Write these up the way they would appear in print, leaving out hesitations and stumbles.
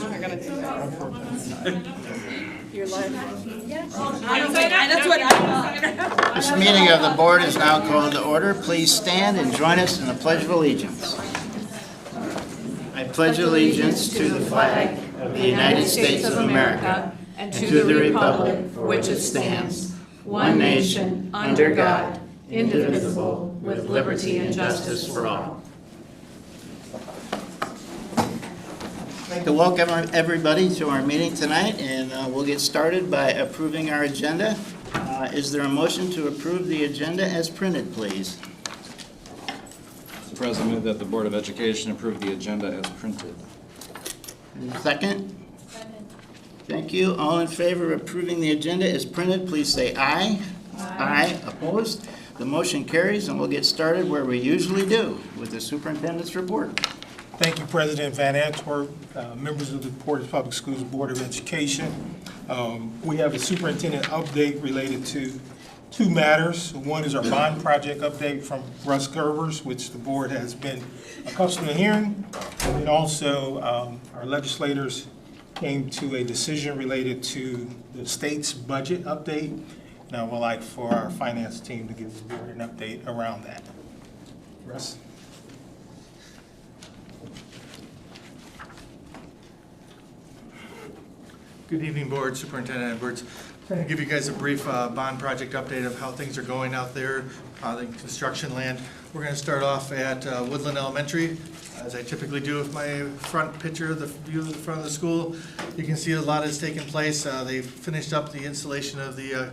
I gotta take that. Your life. That's what I This meeting of the board is now called to order. Please stand and join us in the Pledge of Allegiance. I pledge allegiance to the flag of the United States of America and to the republic for which it stands, one nation, under God, indivisible, with liberty and justice for all. I'd like to welcome everybody to our meeting tonight, and we'll get started by approving our agenda. Is there a motion to approve the agenda as printed, please? Mr. President, move that the Board of Education approve the agenda as printed. Second? Thank you. All in favor of approving the agenda as printed, please say aye. Aye. Opposed? The motion carries, and we'll get started where we usually do, with the superintendent's report. Thank you, President Van Antwerp, members of the Portage Public Schools Board of Education. We have a superintendent update related to two matters. One is our bond project update from Russ Gerbers, which the board has been accustomed to hearing. And also, our legislators came to a decision related to the state's budget update. And I would like for our finance team to give the board an update around that. Russ? Good evening, Board. Superintendent Edwards. I'm going to give you guys a brief bond project update of how things are going out there, the construction land. We're going to start off at Woodland Elementary, as I typically do with my front picture, the view of the front of the school. You can see a lot has taken place. They finished up the installation of the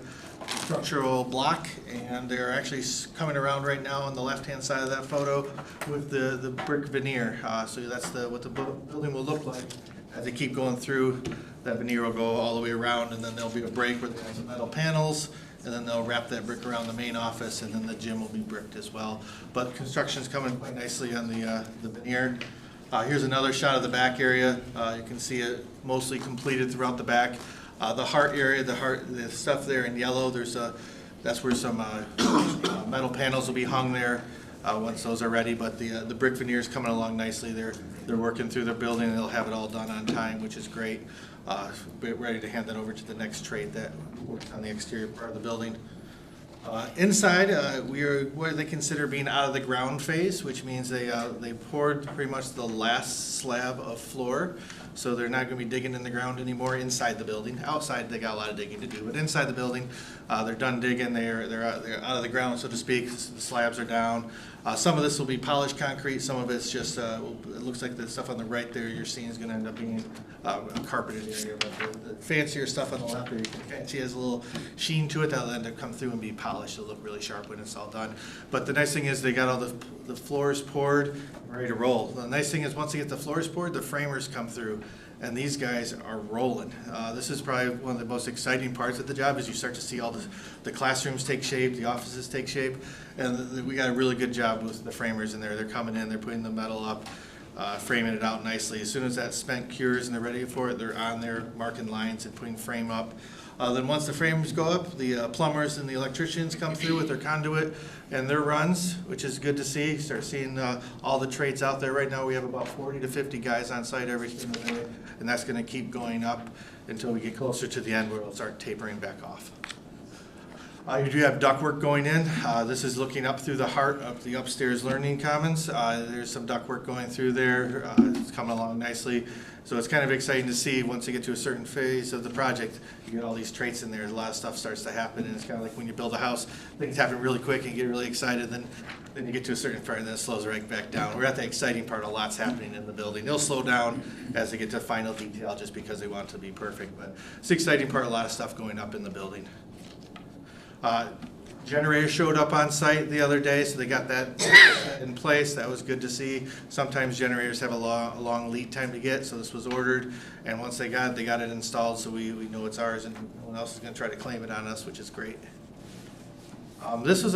structural block, and they're actually coming around right now on the left-hand side of that photo with the brick veneer. So that's what the building will look like as they keep going through. That veneer will go all the way around, and then there'll be a break where they have some metal panels, and then they'll wrap that brick around the main office, and then the gym will be bricked as well. But construction's coming quite nicely on the veneer. Here's another shot of the back area. You can see it mostly completed throughout the back. The heart area, the stuff there in yellow, that's where some metal panels will be hung there once those are ready. But the brick veneer is coming along nicely. They're working through their building, and they'll have it all done on time, which is great. Ready to hand that over to the next trade that works on the exterior part of the building. Inside, we are what they consider being out of the ground phase, which means they poured pretty much the last slab of floor. So they're not going to be digging in the ground anymore inside the building. Outside, they got a lot of digging to do, but inside the building, they're done digging. They're out of the ground, so to speak. The slabs are down. Some of this will be polished concrete. Some of it's just it looks like the stuff on the right there you're seeing is going to end up being a carpeted area. But the fancier stuff on the left there, you can see has a little sheen to it that'll end up come through and be polished. It'll look really sharp when it's all done. But the nice thing is they got all the floors poured, ready to roll. The nice thing is once they get the floors poured, the framers come through, and these guys are rolling. This is probably one of the most exciting parts of the job is you start to see all the classrooms take shape, the offices take shape, and we got a really good job with the framers in there. They're coming in, they're putting the metal up, framing it out nicely. As soon as that cement cures and they're ready for it, they're on there marking lines and putting frame up. Then once the frames go up, the plumbers and the electricians come through with their conduit and their runs, which is good to see. Start seeing all the trades out there. Right now we have about 40 to 50 guys on site every single day, and that's going to keep going up until we get closer to the end where it'll start tapering back off. You do have ductwork going in. This is looking up through the heart of the upstairs learning commons. There's some ductwork going through there. It's coming along nicely. So it's kind of exciting to see once you get to a certain phase of the project, you get all these traits in there, a lot of stuff starts to happen, and it's kind of like when you build a house, things happen really quick and you get really excited, then you get to a certain part and then it slows right back down. We're at the exciting part, a lot's happening in the building. They'll slow down as they get to final detail just because they want it to be perfect, but it's the exciting part, a lot of stuff going up in the building. Generator showed up on site the other day, so they got that in place. That was good to see. Sometimes generators have a long lead time to get, so this was ordered, and once they got it installed, so we know it's ours, and no one else is going to try to claim it on us, which is great. This is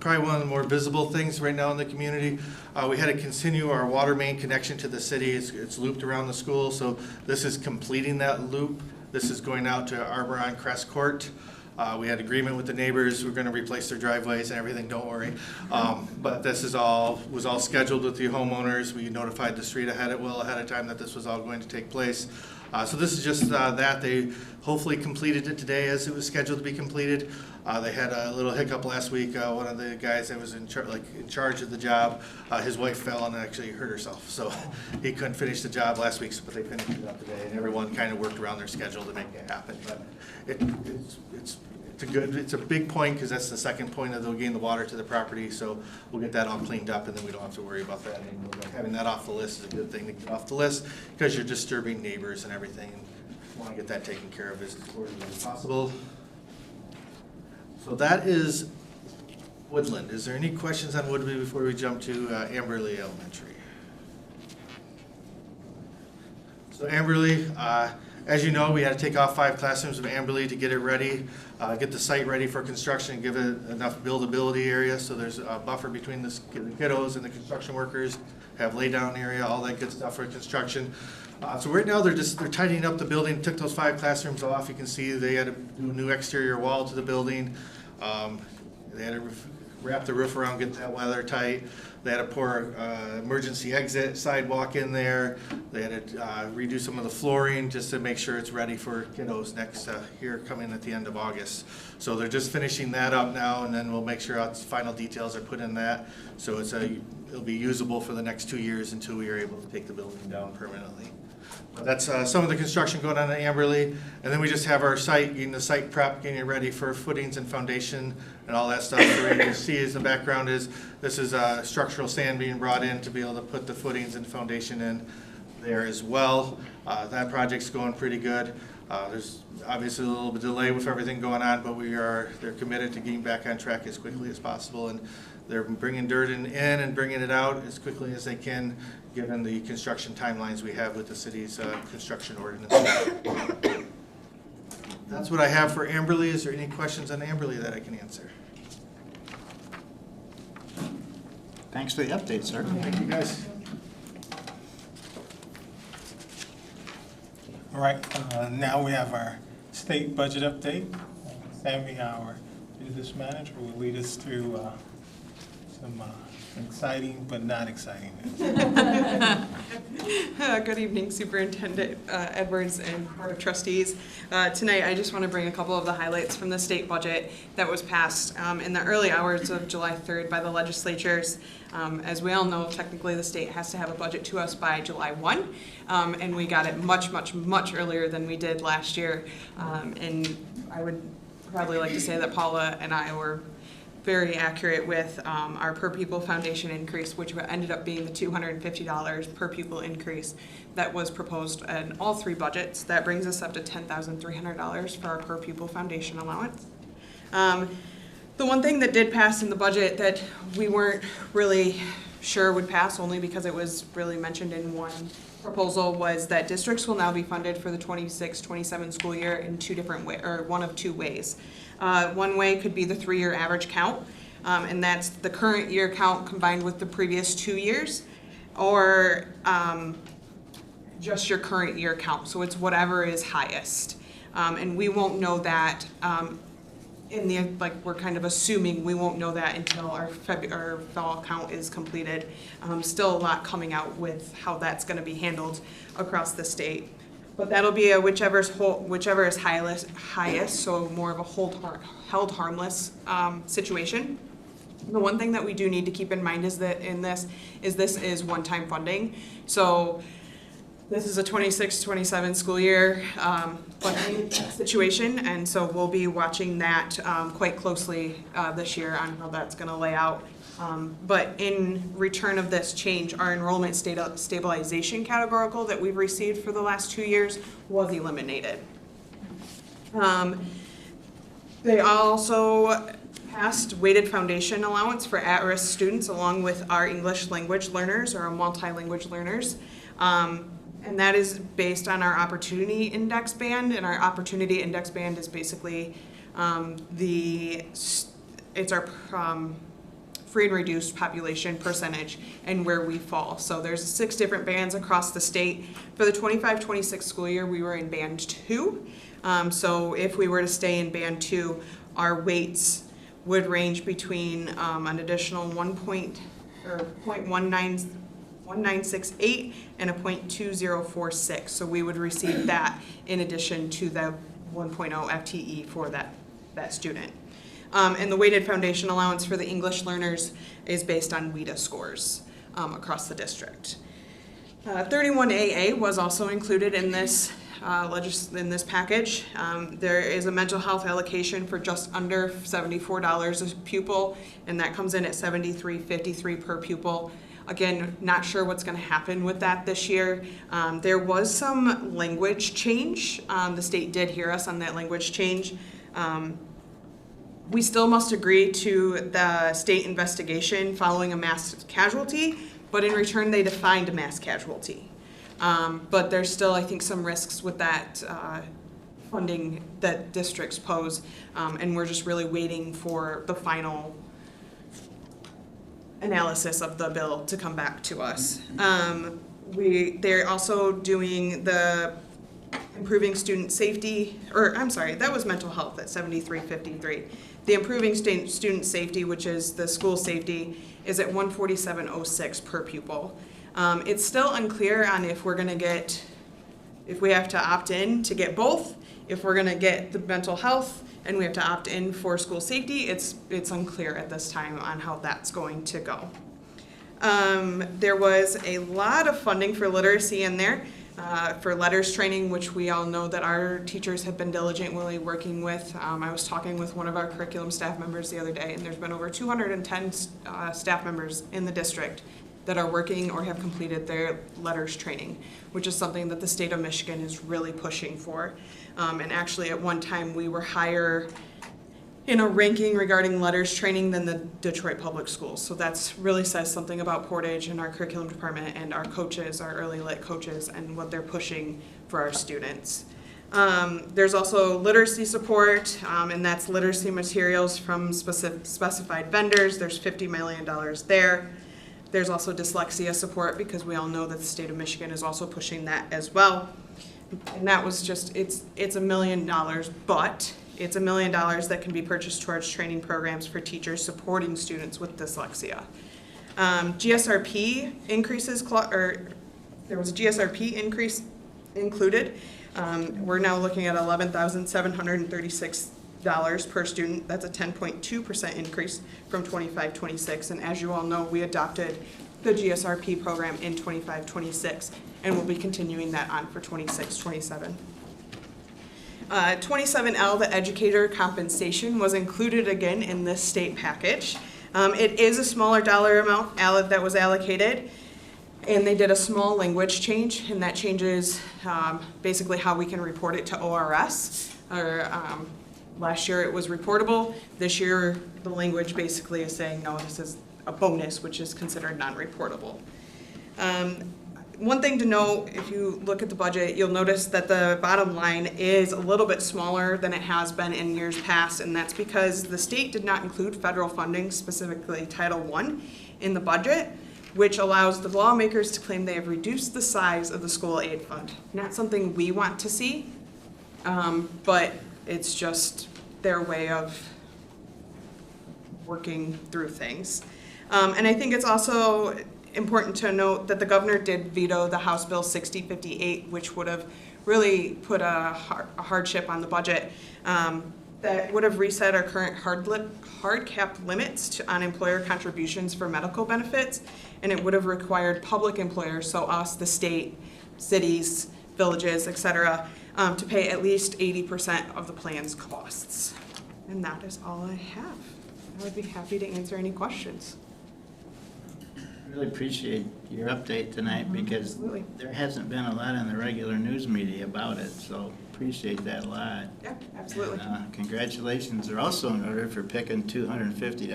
probably one of the more visible things right now in the community. We had to continue our water main connection to the city. It's looped around the school, so this is completing that loop. This is going out to Arbor on Crest Court. We had agreement with the neighbors, we're gonna replace their driveways and everything, don't worry. But this was all scheduled with the homeowners. We notified the street well ahead of time that this was all going to take place. So this is just that. They hopefully completed it today as it was scheduled to be completed. They had a little hiccup last week. One of the guys that was in charge of the job, his wife fell and actually hurt herself. So he couldn't finish the job last week, but they finished it up today. And everyone kind of worked around their schedule to make it happen. But it's a big point because that's the second point that they'll gain the water to the property. So we'll get that all cleaned up and then we don't have to worry about that anymore. Having that off the list is a good thing to get off the list because you're disturbing neighbors and everything. And want to get that taken care of as quickly as possible. So that is Woodland. Is there any questions on Woodland before we jump to Amberley Elementary? So Amberley, as you know, we had to take off 5 classrooms of Amberley to get it ready, get the site ready for construction, give it enough buildability area so there's a buffer between the kiddos and the construction workers, have lay down area, all that good stuff for construction. So right now they're tidying up the building, took those 5 classrooms off. You can see they had to do a new exterior wall to the building. They had to wrap the roof around, get that weather tight. They had to pour emergency exit sidewalk in there. They had to redo some of the flooring just to make sure it's ready for kiddos next here coming at the end of August. So they're just finishing that up now, and then we'll make sure final details are put in that. So it'll be usable for the next 2 years until we are able to take the building down permanently. That's some of the construction going on at Amberley. And then we just have our site, getting the site prep, getting it ready for footings and foundation and all that stuff. So you can see as the background is, this is structural sand being brought in to be able to put the footings and foundation in there as well. That project's going pretty good. There's obviously a little bit of delay with everything going on, but they're committed to getting back on track as quickly as possible. And they're bringing dirt in and bringing it out as quickly as they can, given the construction timelines we have with the city's construction ordinance. That's what I have for Amberley. Is there any questions on Amberley that I can answer? Thanks for the update, sir. Thank you, guys. All right, now we have our state budget update. Sammy, our business manager, will lead us through some exciting but not exciting news. Good evening, Superintendent Edwards and Board of Trustees. Tonight, I just want to bring a couple of the highlights from the state budget that was passed in the early hours of July 3rd by the legislatures. As we all know, technically the state has to have a budget to us by July 1, and we got it much earlier than we did last year. And I would probably like to say that Paula and I were very accurate with our per pupil foundation increase, which ended up being the $250 per pupil increase that was proposed in all 3 budgets. That brings us up to $10,300 for our per pupil foundation allowance. The one thing that did pass in the budget that we weren't really sure would pass, only because it was really mentioned in one proposal, was that districts will now be funded for the 26-27 school year in 2 different ways, or one of 2 ways. One way could be the 3-year average count, and that's the current year count combined with the previous 2 years, or just your current year count. So it's whatever is highest, and we won't know that we're kind of assuming we won't know that until our fall count is completed. Still a lot coming out with how that's going to be handled across the state. But that'll be a whichever is highest, so more of a held harmless situation. The one thing that we do need to keep in mind is that this is one-time funding. So this is a 26-27 school year funding situation, and so we'll be watching that quite closely this year on how that's going to lay out. But in return of this change, our enrollment stabilization categorical that we've received for the last 2 years was eliminated. They also passed weighted foundation allowance for at-risk students along with our English language learners or our multi-language learners. And that is based on our opportunity index band, and our opportunity index band is basically it's our free and reduced population percentage and where we fall. So there's 6 different bands across the state. For the 25-26 school year, we were in band 2. So if we were to stay in band 2, our weights would range between an additional 0.1968 and a 0.2046. So we would receive that in addition to the 1.0 FTE for that student. And the weighted foundation allowance for the English learners is based on WIDA scores across the district. 31AA was also included in this package. There is a mental health allocation for just under $74 a pupil, and that comes in at $73.53 per pupil. Again, not sure what's going to happen with that this year. There was some language change. The state did hear us on that language change. We still must agree to the state investigation following a mass casualty, but in return they defined a mass casualty. But there's still, I think, some risks with that funding that districts pose, and we're just really waiting for the final analysis of the bill to come back to us. They're also doing the improving student safety, or I'm sorry, that was mental health at $73.53. The improving student safety, which is the school safety, is at $147.06 per pupil. It's still unclear on if we're going to get, if we have to opt in to get both, if we're going to get the mental health and we have to opt in for school safety. It's unclear at this time on how that's going to go. There was a lot of funding for literacy in there, for letters training, which we all know that our teachers have been diligently working with. I was talking with one of our curriculum staff members the other day, and there's been over 210 staff members in the district that are working or have completed their letters training, which is something that the state of Michigan is really pushing for. And actually at one time we were higher in a ranking regarding letters training than the Detroit Public Schools. So that's really says something about Portage and our curriculum department and our coaches, our early lit coaches, and what they're pushing for our students. There's also literacy support, and that's literacy materials from specified vendors. There's $50 million there. There's also dyslexia support, because we all know that the state of Michigan is also pushing that as well. And that was just, it's $1 million, but it's $1 million that can be purchased towards training programs for teachers supporting students with dyslexia. GSRP increases, there was a GSRP increase included. We're now looking at $11,736 per student. That's a 10.2% increase from 25-26. And as you all know, we adopted the GSRP program in 25-26, and we'll be continuing that on for 26-27. 27L, the educator compensation, was included again in this state package. It is a smaller dollar amount that was allocated, and they did a small language change, and that changes basically how we can report it to ORS. Last year it was reportable. This year the language basically is saying, no, this is a bonus, which is considered non-reportable. One thing to note, if you look at the budget, you'll notice that the bottom line is a little bit smaller than it has been in years past, and that's because the state did not include federal funding, specifically Title I, in the budget, which allows the lawmakers to claim they have reduced the size of the school aid fund. Not something we want to see, but it's just their way of working through things. And I think it's also important to note that the governor did veto the House Bill 6058, which would have really put a hardship on the budget. That would have reset our current hard cap limits on employer contributions for medical benefits, and it would have required public employers, so us, the state, cities, villages, etc., to pay at least 80% of the plan's costs. And that is all I have. I would be happy to answer any questions. Really appreciate your update tonight, because Absolutely. there hasn't been a lot in the regular news media about it, so appreciate that a lot. Yeah, absolutely. And, congratulations are also in order for picking $250.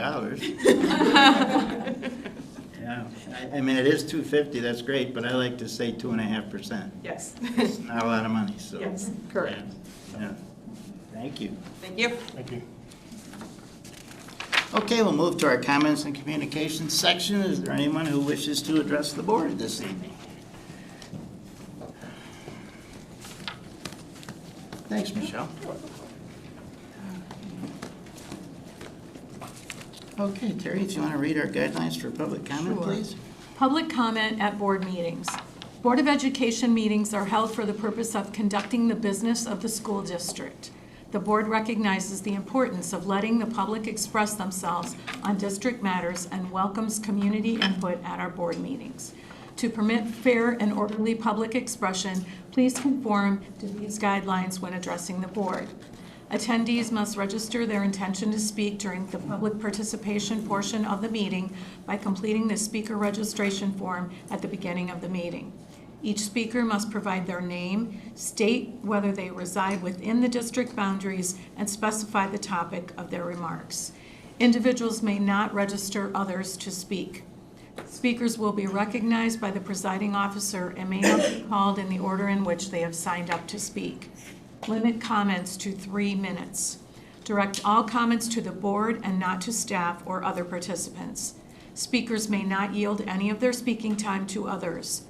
Yeah, I mean, it is $250, that's great, but I like to say 2.5%. Yes. It's not a lot of money, so. Yes, correct. Yeah. Thank you. Thank you. Thank you. Okay, we'll move to our comments and communications section. Is there anyone who wishes to address the board this evening? Thanks, Michelle. Okay, Terry, if you want to read our guidelines for public comment, Sure. please. Public comment at board meetings. Board of Education meetings are held for the purpose of conducting the business of the school district. The board recognizes the importance of letting the public express themselves on district matters and welcomes community input at our board meetings. To permit fair and orderly public expression, please conform to these guidelines when addressing the board. Attendees must register their intention to speak during the public participation portion of the meeting by completing the speaker registration form at the beginning of the meeting. Each speaker must provide their name, state whether they reside within the district boundaries, and specify the topic of their remarks. Individuals may not register others to speak. Speakers will be recognized by the presiding officer and may not be called in the order in which they have signed up to speak. Limit comments to 3 minutes. Direct all comments to the board and not to staff or other participants. Speakers may not yield any of their speaking time to others.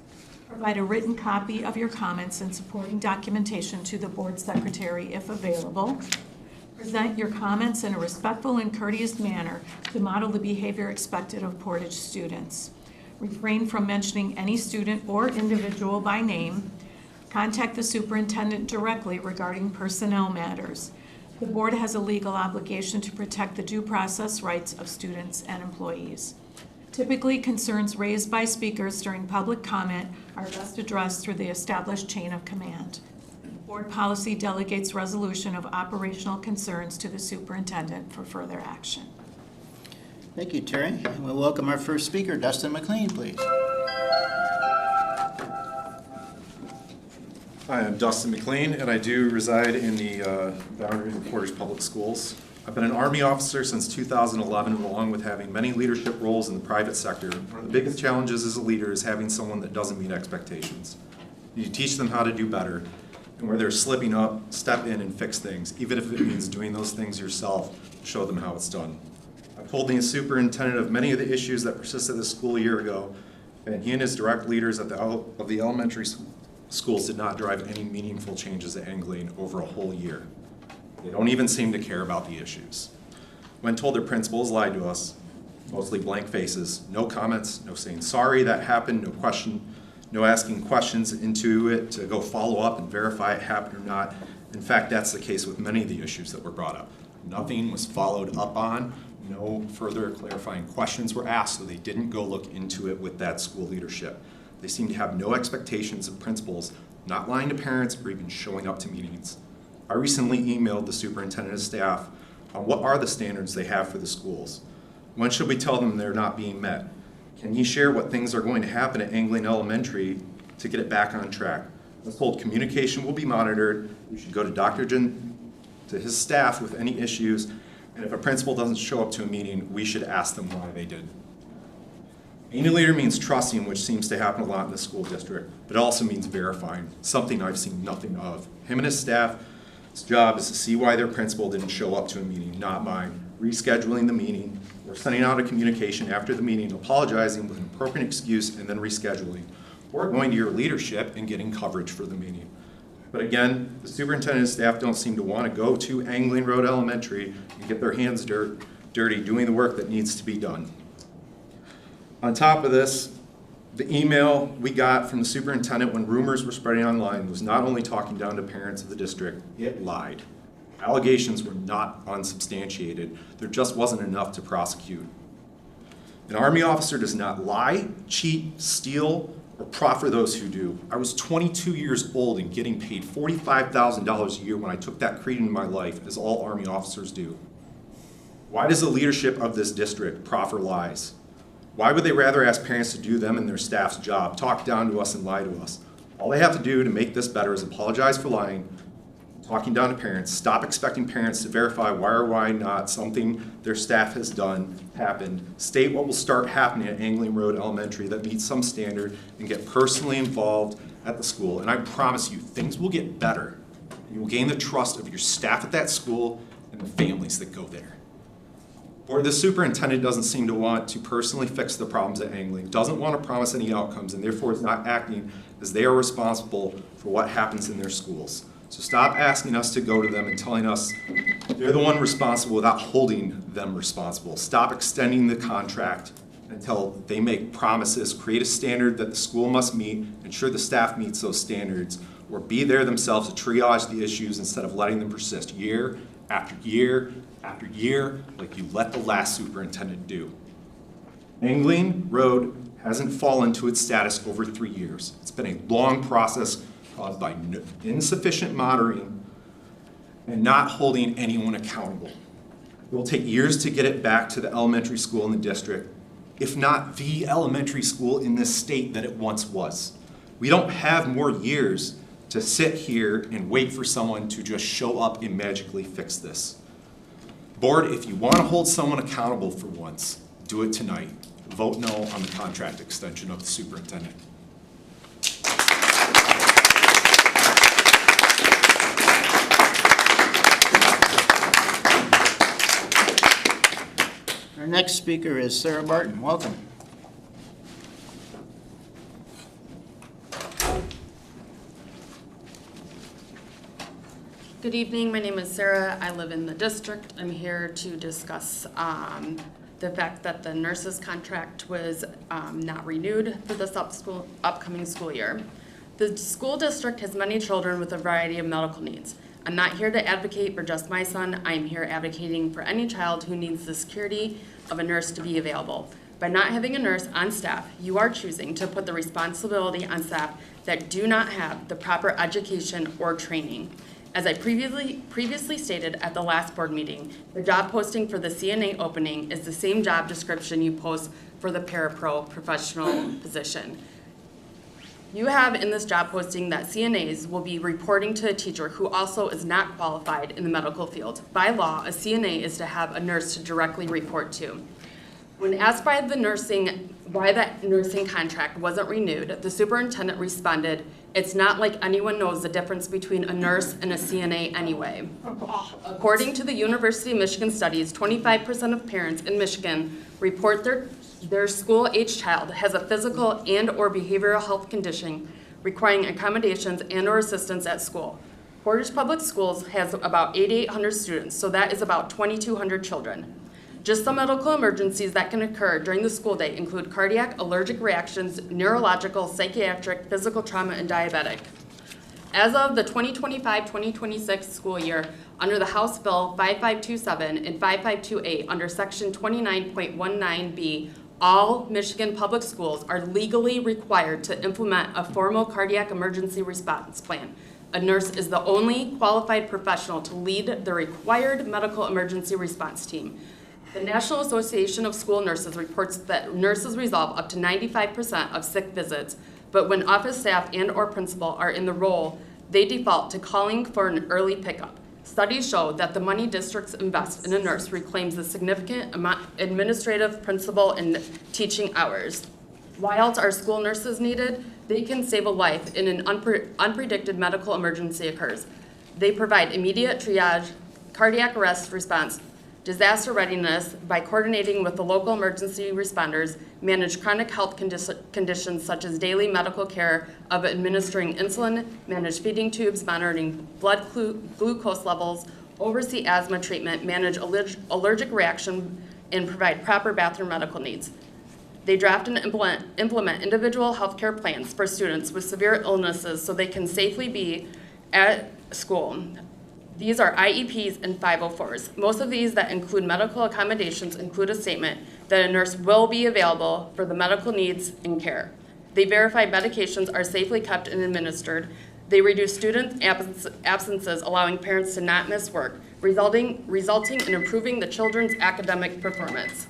Provide a written copy of your comments and supporting documentation to the board secretary if available. Present your comments in a respectful and courteous manner to model the behavior expected of Portage students. Refrain from mentioning any student or individual by name. Contact the superintendent directly regarding personnel matters. The board has a legal obligation to protect the due process rights of students and employees. Typically, concerns raised by speakers during public comment are best addressed through the established chain of command. Board policy delegates resolution of operational concerns to the superintendent for further action. Thank you, Terry. And we'll welcome our first speaker, Dustin McLean, please. Hi, I'm Dustin McLean, and I do reside in the boundaries of Portage Public Schools. I've been an Army officer since 2011, along with having many leadership roles in the private sector. One of the biggest challenges as a leader is having someone that doesn't meet expectations. You teach them how to do better, and where they're slipping up, step in and fix things, even if it means doing those things yourself, show them how it's done. I've told the superintendent of many of the issues that persisted this school a year ago, and he and his direct leaders of the elementary schools did not drive any meaningful changes at Angling over a whole year. They don't even seem to care about the issues. When told their principals lied to us, mostly blank faces, no comments, no saying sorry that happened, no question, no asking questions into it to go follow up and verify it happened or not. In fact, that's the case with many of the issues that were brought up. Nothing was followed up on, no further clarifying questions were asked, so they didn't go look into it with that school leadership. They seem to have no expectations of principals, not lying to parents or even showing up to meetings. I recently emailed the superintendent and staff on what are the standards they have for the schools. When should we tell them they're not being met? Can he share what things are going to happen at Angling Elementary to get it back on track? I was told communication will be monitored. We should go to Dr. Jin, to his staff with any issues, and if a principal doesn't show up to a meeting, we should ask them why they did. Being a leader means trusting, which seems to happen a lot in the school district, but it also means verifying, something I've seen nothing of. Him and his staff's job is to see why their principal didn't show up to a meeting, not mine. Rescheduling the meeting, or sending out a communication after the meeting, apologizing with an appropriate excuse, and then rescheduling, or going to your leadership and getting coverage for the meeting. But again, the superintendent and staff don't seem to want to go to Angling Road Elementary and get their hands dirty doing the work that needs to be done. On top of this, the email we got from the superintendent when rumors were spreading online was not only talking down to parents of the district, it lied. Allegations were not unsubstantiated. There just wasn't enough to prosecute. An Army officer does not lie, cheat, steal, or proffer those who do. I was 22 years old and getting paid $45,000 a year when I took that creed in my life, as all Army officers do. Why does the leadership of this district proffer lies? Why would they rather ask parents to do them and their staff's job, talk down to us and lie to us? All they have to do to make this better is apologize for lying, talking down to parents, stop expecting parents to verify why or why not something their staff has done happened, state what will start happening at Angling Road Elementary that meets some standard, and get personally involved at the school. And I promise you, things will get better. You will gain the trust of your staff at that school and the families that go there. Or the superintendent doesn't seem to want to personally fix the problems at Angling, doesn't want to promise any outcomes, and therefore is not acting as they are responsible for what happens in their schools. So stop asking us to go to them and telling us they're the one responsible without holding them responsible. Stop extending the contract until they make promises, create a standard that the school must meet, ensure the staff meets those standards, or be there themselves to triage the issues instead of letting them persist year after year after year like you let the last superintendent do. Angling Road hasn't fallen to its status over 3 years. It's been a long process caused by insufficient monitoring and not holding anyone accountable. It will take years to get it back to the elementary school in the district, if not the elementary school in this state that it once was. We don't have more years to sit here and wait for someone to just show up and magically fix this. Board, if you want to hold someone accountable for once, do it tonight. Vote no on the contract extension of the superintendent. Our next speaker is Sarah Barton. Welcome. Good evening, my name is Sarah. I live in the district. I'm here to discuss the fact that the nurses' contract was not renewed for this upcoming school year. The school district has many children with a variety of medical needs. I'm not here to advocate for just my son. I'm here advocating for any child who needs the security of a nurse to be available. By not having a nurse on staff, you are choosing to put the responsibility on staff that do not have the proper education or training. As I previously stated at the last board meeting, the job posting for the CNA opening is the same job description you post for the parapro professional position. You have in this job posting that CNAs will be reporting to a teacher who also is not qualified in the medical field. By law, a CNA is to have a nurse to directly report to. When asked why that nursing contract wasn't renewed, the superintendent responded, "It's not like anyone knows the difference between a nurse and a CNA anyway." According to the University of Michigan studies, 25% of parents in Michigan report their school-age child has a physical and or behavioral health condition requiring accommodations and or assistance at school. Portage Public Schools has about 8,800 students, so that is about 2,200 children. Just the medical emergencies that can occur during the school day include cardiac, allergic reactions, neurological, psychiatric, physical trauma, and diabetic. As of the 2025-2026 school year, under the House Bill 5527 and 5528 under Section 29.19B, all Michigan public schools are legally required to implement a formal cardiac emergency response plan. A nurse is the only qualified professional to lead the required medical emergency response team. The National Association of School Nurses reports that nurses resolve up to 95% of sick visits, but when office staff and or principal are in the role, they default to calling for an early pickup. Studies show that the money districts invest in a nurse reclaims a significant amount administrative, principal, and teaching hours. Why else are school nurses needed? They can save a life in an unpredicted medical emergency occurs. They provide immediate triage, cardiac arrest response, disaster readiness by coordinating with the local emergency responders, manage chronic health conditions such as daily medical care of administering insulin, manage feeding tubes, monitoring blood glucose levels, oversee asthma treatment, manage allergic reaction, and provide proper bathroom medical needs. They draft and implement individual healthcare plans for students with severe illnesses so they can safely be at school. These are IEPs and 504s. Most of these that include medical accommodations include a statement that a nurse will be available for the medical needs and care. They verify medications are safely kept and administered. They reduce student absences, allowing parents to not miss work, resulting in improving the children's academic performance.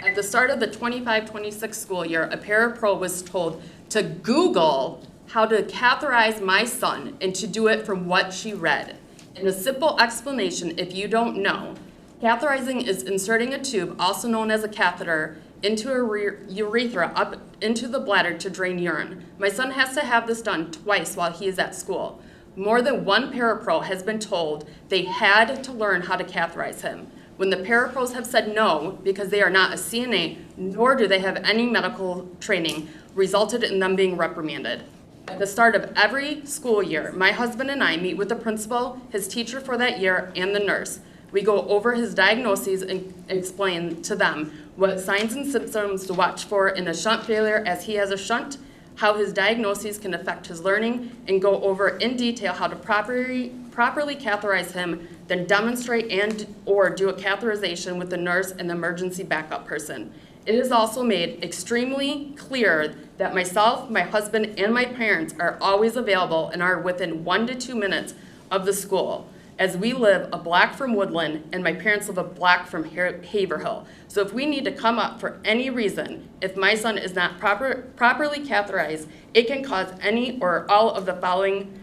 At the start of the 25-26 school year, a parapro was told to Google how to catheterize my son and to do it from what she read. In a simple explanation, if you don't know, catheterizing is inserting a tube, also known as a catheter, into a urethra up into the bladder to drain urine. My son has to have this done twice while he is at school. More than one parapro has been told they had to learn how to catheterize him. When the parapros have said no, because they are not a CNA, nor do they have any medical training, resulted in them being reprimanded. At the start of every school year, my husband and I meet with the principal, his teacher for that year, and the nurse. We go over his diagnoses and explain to them what signs and symptoms to watch for in a shunt failure as he has a shunt, how his diagnoses can affect his learning, and go over in detail how to properly catheterize him, then demonstrate or do a catheterization with the nurse and the emergency backup person. It is also made extremely clear that myself, my husband, and my parents are always available and are within 1 to 2 minutes of the school, as we live a block from Woodland and my parents live a block from Haverhill. So if we need to come up for any reason, if my son is not properly catheterized, it can cause any or all of the following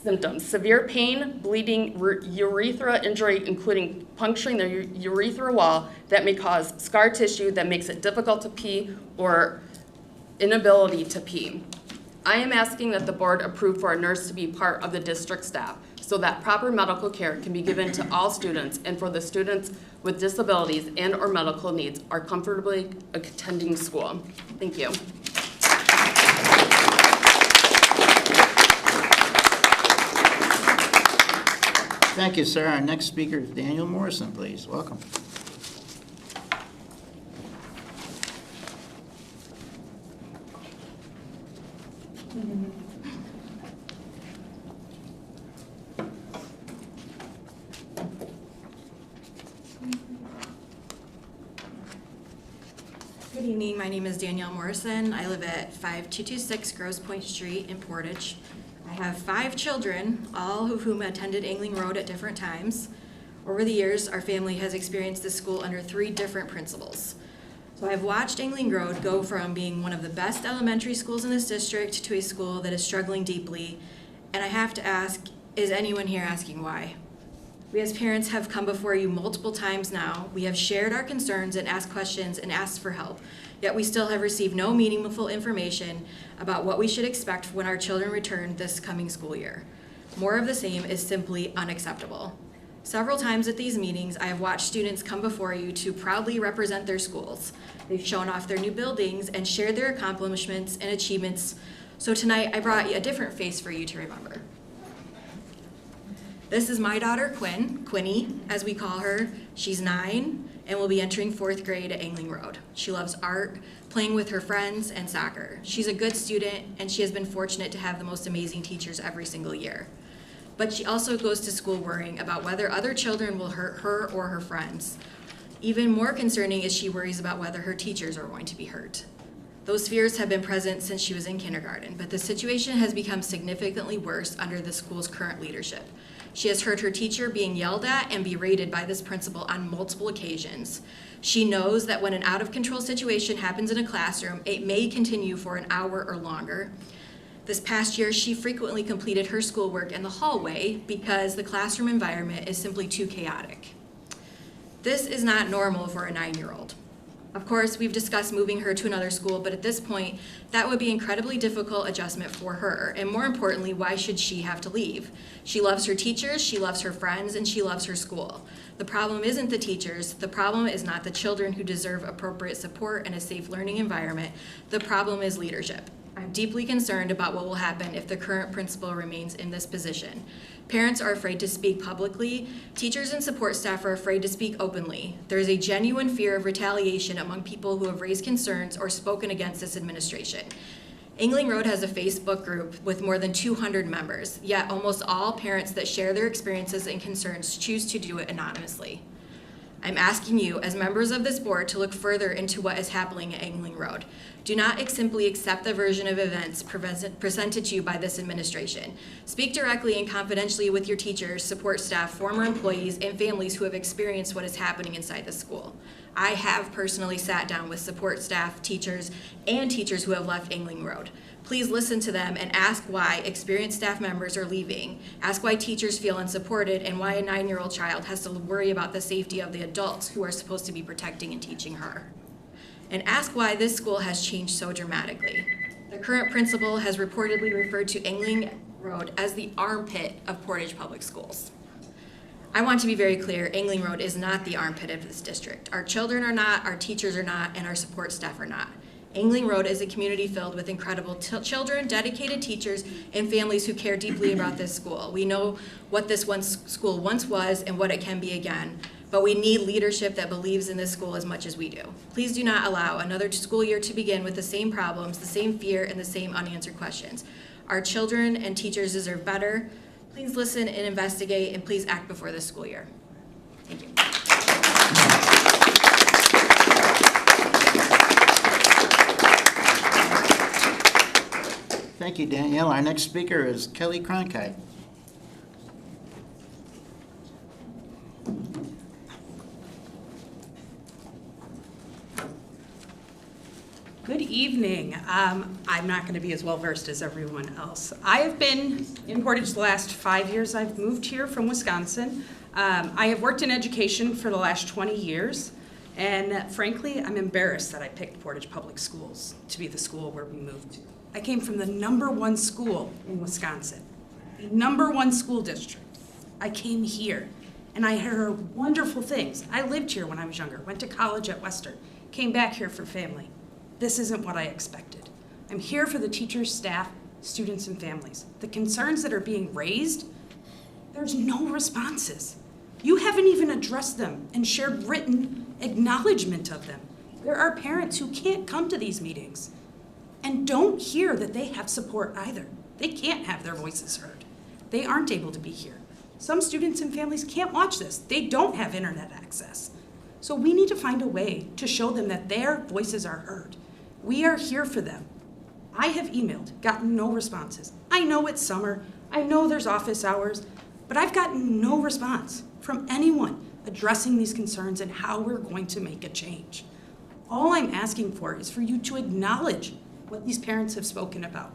symptoms: severe pain, bleeding, urethra injury, including puncturing the urethra wall that may cause scar tissue that makes it difficult to pee or inability to pee. I am asking that the board approve for a nurse to be part of the district staff so that proper medical care can be given to all students and for the students with disabilities and or medical needs are comfortably attending school. Thank you. Thank you, sir. Our next speaker is Daniel Morrison, please. Welcome. Good evening, my name is Danielle Morrison. I live at 5226 Grosse Pointe Street in Portage. I have 5 children, all of whom attended Angling Road at different times. Over the years, our family has experienced this school under 3 different principals. So I've watched Angling Road go from being one of the best elementary schools in this district to a school that is struggling deeply. And I have to ask, is anyone here asking why? We as parents have come before you multiple times now. We have shared our concerns and asked questions and asked for help. Yet we still have received no meaningful information about what we should expect when our children return this coming school year. More of the same is simply unacceptable. Several times at these meetings, I have watched students come before you to proudly represent their schools. They've shown off their new buildings and shared their accomplishments and achievements. So tonight, I brought a different face for you to remember. This is my daughter, Quinny, as we call her. She's 9 and will be entering 4th grade at Angling Road. She loves art, playing with her friends, and soccer. She's a good student, and she has been fortunate to have the most amazing teachers every single year. But she also goes to school worrying about whether other children will hurt her or her friends. Even more concerning is she worries about whether her teachers are going to be hurt. Those fears have been present since she was in kindergarten, but the situation has become significantly worse under the school's current leadership. She has heard her teacher being yelled at and berated by this principal on multiple occasions. She knows that when an out-of-control situation happens in a classroom, it may continue for an hour or longer. This past year, she frequently completed her schoolwork in the hallway because the classroom environment is simply too chaotic. This is not normal for a 9-year-old. Of course, we've discussed moving her to another school, but at this point, that would be an incredibly difficult adjustment for her. And more importantly, why should she have to leave? She loves her teachers, she loves her friends, and she loves her school. The problem isn't the teachers. The problem is not the children who deserve appropriate support and a safe learning environment. The problem is leadership. I'm deeply concerned about what will happen if the current principal remains in this position. Parents are afraid to speak publicly. Teachers and support staff are afraid to speak openly. There is a genuine fear of retaliation among people who have raised concerns or spoken against this administration. Angling Road has a Facebook group with more than 200 members, yet almost all parents that share their experiences and concerns choose to do it anonymously. I'm asking you, as members of this board, to look further into what is happening at Angling Road. Do not simply accept the version of events presented to you by this administration. Speak directly and confidentially with your teachers, support staff, former employees, and families who have experienced what is happening inside the school. I have personally sat down with support staff, teachers, and teachers who have left Angling Road. Please listen to them and ask why experienced staff members are leaving. Ask why teachers feel unsupported and why a 9-year-old child has to worry about the safety of the adults who are supposed to be protecting and teaching her. And ask why this school has changed so dramatically. The current principal has reportedly referred to Angling Road as the armpit of Portage Public Schools. I want to be very clear, Angling Road is not the armpit of this district. Our children are not, our teachers are not, and our support staff are not. Angling Road is a community filled with incredible children, dedicated teachers, and families who care deeply about this school. We know what this school once was and what it can be again, but we need leadership that believes in this school as much as we do. Please do not allow another school year to begin with the same problems, the same fear, and the same unanswered questions. Our children and teachers deserve better. Please listen and investigate, and please act before this school year. Thank you. Thank you, Danielle. Our next speaker is Kelly Cronkite. Good evening. I'm not going to be as well versed as everyone else. I have been in Portage the last 5 years. I've moved here from Wisconsin. I have worked in education for the last 20 years, and frankly, I'm embarrassed that I picked Portage Public Schools to be the school where we moved to. I came from the #1 school in Wisconsin, the #1 school district. I came here, and I heard wonderful things. I lived here when I was younger, went to college at Western, came back here for family. This isn't what I expected. I'm here for the teachers, staff, students, and families. The concerns that are being raised, there's no responses. You haven't even addressed them and shared written acknowledgement of them. There are parents who can't come to these meetings and don't hear that they have support either. They can't have their voices heard. They aren't able to be here. Some students and families can't watch this. They don't have internet access. So we need to find a way to show them that their voices are heard. We are here for them. I have emailed, gotten no responses. I know it's summer, I know there's office hours, but I've gotten no response from anyone addressing these concerns and how we're going to make a change. All I'm asking for is for you to acknowledge what these parents have spoken about.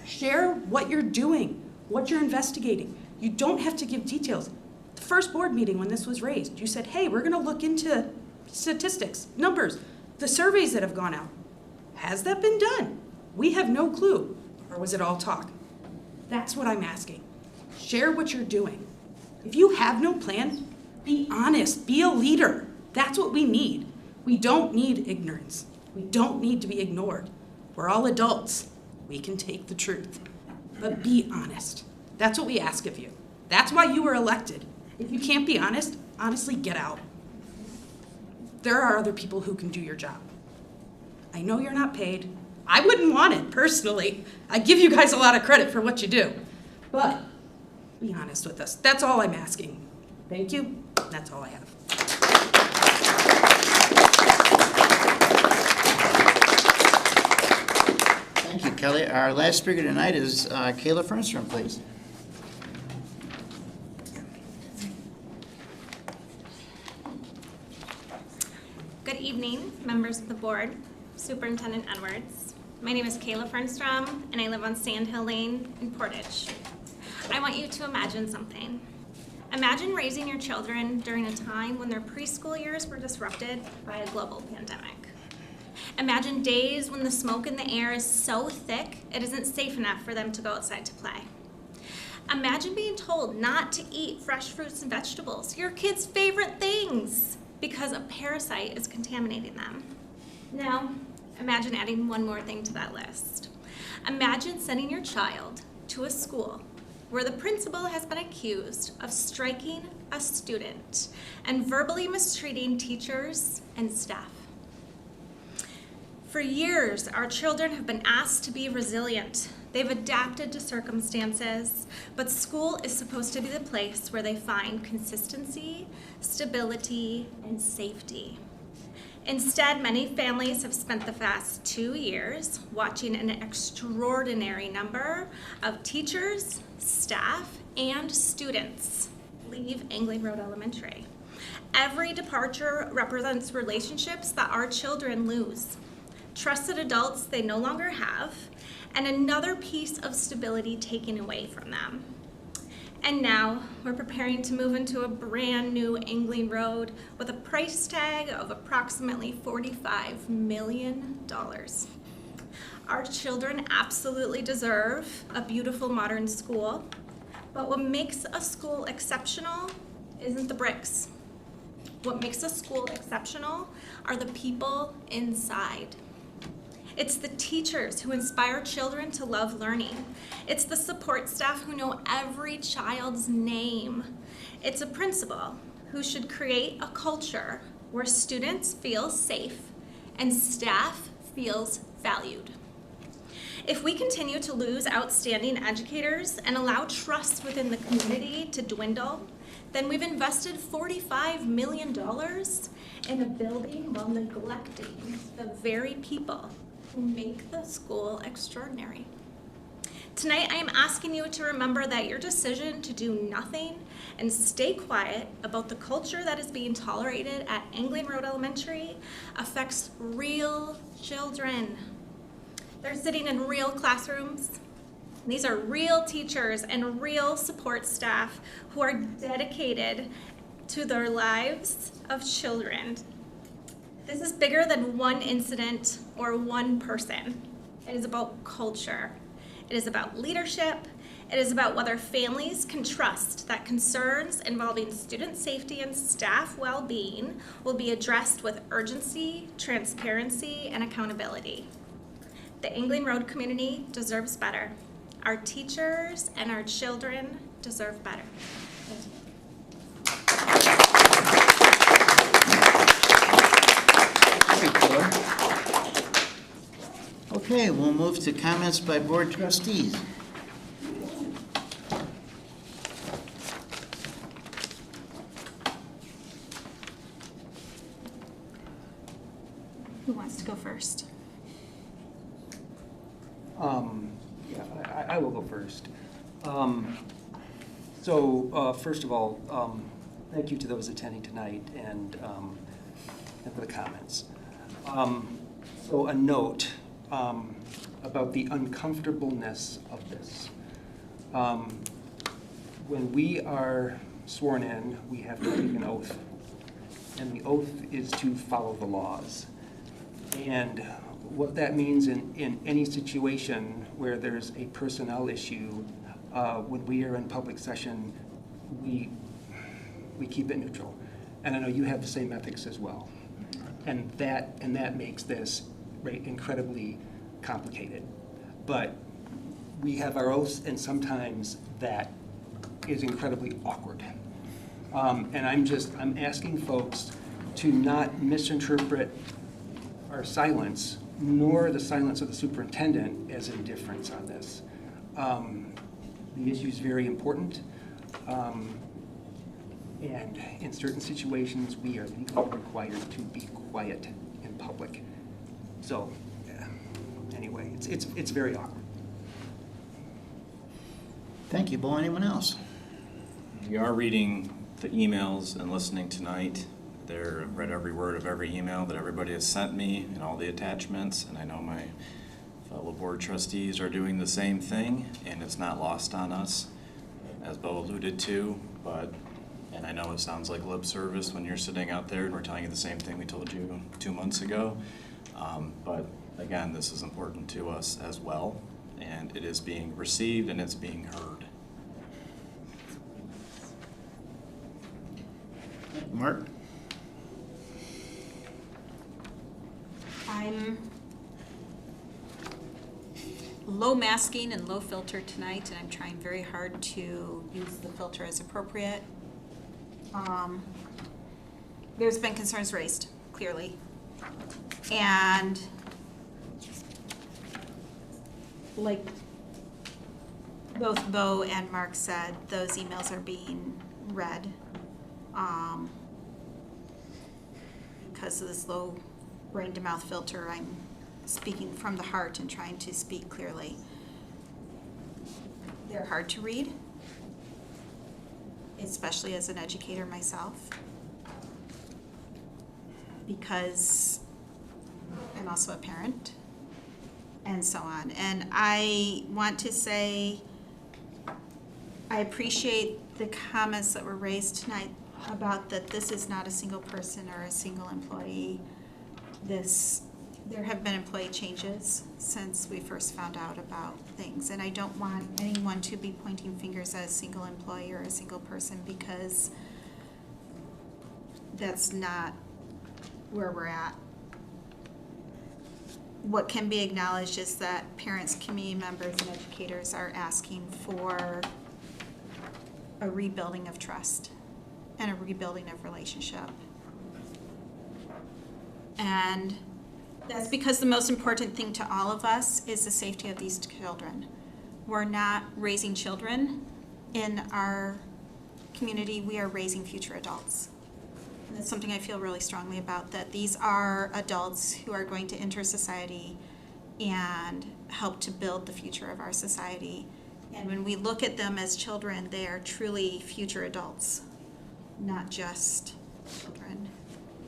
Share what you're doing, what you're investigating. You don't have to give details. The first board meeting when this was raised, you said, hey, we're gonna look into statistics, numbers, the surveys that have gone out. Has that been done? We have no clue. Or was it all talk? That's what I'm asking. Share what you're doing. If you have no plan, be honest, be a leader. That's what we need. We don't need ignorance. We don't need to be ignored. We're all adults. We can take the truth. But be honest. That's what we ask of you. That's why you were elected. If you can't be honest, honestly, get out. There are other people who can do your job. I know you're not paid. I wouldn't want it, personally. I give you guys a lot of credit for what you do. But be honest with us. That's all I'm asking. Thank you. That's all I have. Thank you, Kelly. Our last speaker tonight is Kayla Fernstrom, please. Good evening, members of the board, Superintendent Edwards. My name is Kayla Fernstrom, and I live on Sand Hill Lane in Portage. I want you to imagine something. Imagine raising your children during a time when their preschool years were disrupted by a global pandemic. Imagine days when the smoke in the air is so thick it isn't safe enough for them to go outside to play. Imagine being told not to eat fresh fruits and vegetables, your kids' favorite things, because a parasite is contaminating them. Now, imagine adding one more thing to that list. Imagine sending your child to a school where the principal has been accused of striking a student and verbally mistreating teachers and staff. For years, our children have been asked to be resilient. They've adapted to circumstances, but school is supposed to be the place where they find consistency, stability, and safety. Instead, many families have spent the past 2 years watching an extraordinary number of teachers, staff, and students leave Angling Road Elementary. Every departure represents relationships that our children lose, trusted adults they no longer have, and another piece of stability taken away from them. And now we're preparing to move into a brand new Angling Road with a price tag of approximately $45 million. Our children absolutely deserve a beautiful modern school, but what makes a school exceptional isn't the bricks. What makes a school exceptional are the people inside. It's the teachers who inspire children to love learning. It's the support staff who know every child's name. It's a principal who should create a culture where students feel safe and staff feels valued. If we continue to lose outstanding educators and allow trust within the community to dwindle, then we've invested $45 million in a building while neglecting the very people who make the school extraordinary. Tonight, I am asking you to remember that your decision to do nothing and stay quiet about the culture that is being tolerated at Angling Road Elementary affects real children. They're sitting in real classrooms. These are real teachers and real support staff who are dedicated to their lives of children. This is bigger than one incident or one person. It is about culture. It is about leadership. It is about whether families can trust that concerns involving student safety and staff well-being will be addressed with urgency, transparency, and accountability. The Angling Road community deserves better. Our teachers and our children deserve better. Okay, we'll move to comments by board trustees. Who wants to go first? I will go first. First of all, thank you to those attending tonight and for the comments. So a note about the uncomfortableness of this. When we are sworn in, we have to take an oath, and the oath is to follow the laws. And what that means in any situation where there's a personnel issue, when we are in public session, we keep it neutral. And I know you have the same ethics as well. And that makes this incredibly complicated. But we have our oaths, and sometimes that is incredibly awkward. And I'm asking folks to not misinterpret our silence, nor the silence of the superintendent, as indifference on this. The issue is very important, and in certain situations, we are legally required to be quiet in public. So, anyway, it's very awkward. Thank you, Bo. Anyone else? We are reading the emails and listening tonight. I've read every word of every email that everybody has sent me and all the attachments, and I know my fellow board trustees are doing the same thing, and it's not lost on us, as Bo alluded to, and I know it sounds like lip service when you're sitting out there and we're telling you the same thing we told you 2 months ago, but again, this is important to us as well, and it is being received and it's being heard. Mark? I'm low masking and low filter tonight, and I'm trying very hard to use the filter as appropriate. There's been concerns raised, clearly. And like both Bo and Mark said, those emails are being read because of this low brain-to-mouth filter. I'm speaking from the heart and trying to speak clearly. They're hard to read, especially as an educator myself, because I'm also a parent, and so on. And I want to say I appreciate the comments that were raised tonight about that this is not a single person or a single employee. There have been employee changes since we first found out about things, and I don't want anyone to be pointing fingers at a single employee or a single person, because that's not where we're at. what can be acknowledged is that parents, community members, and educators are asking for a rebuilding of trust and a rebuilding of relationship. And that's because the most important thing to all of us is the safety of these children. We're not raising children in our community, we are raising future adults. And that's something I feel really strongly about, that these are adults who are going to enter society and help to build the future of our society. And when we look at them as children, they are truly future adults, not just children.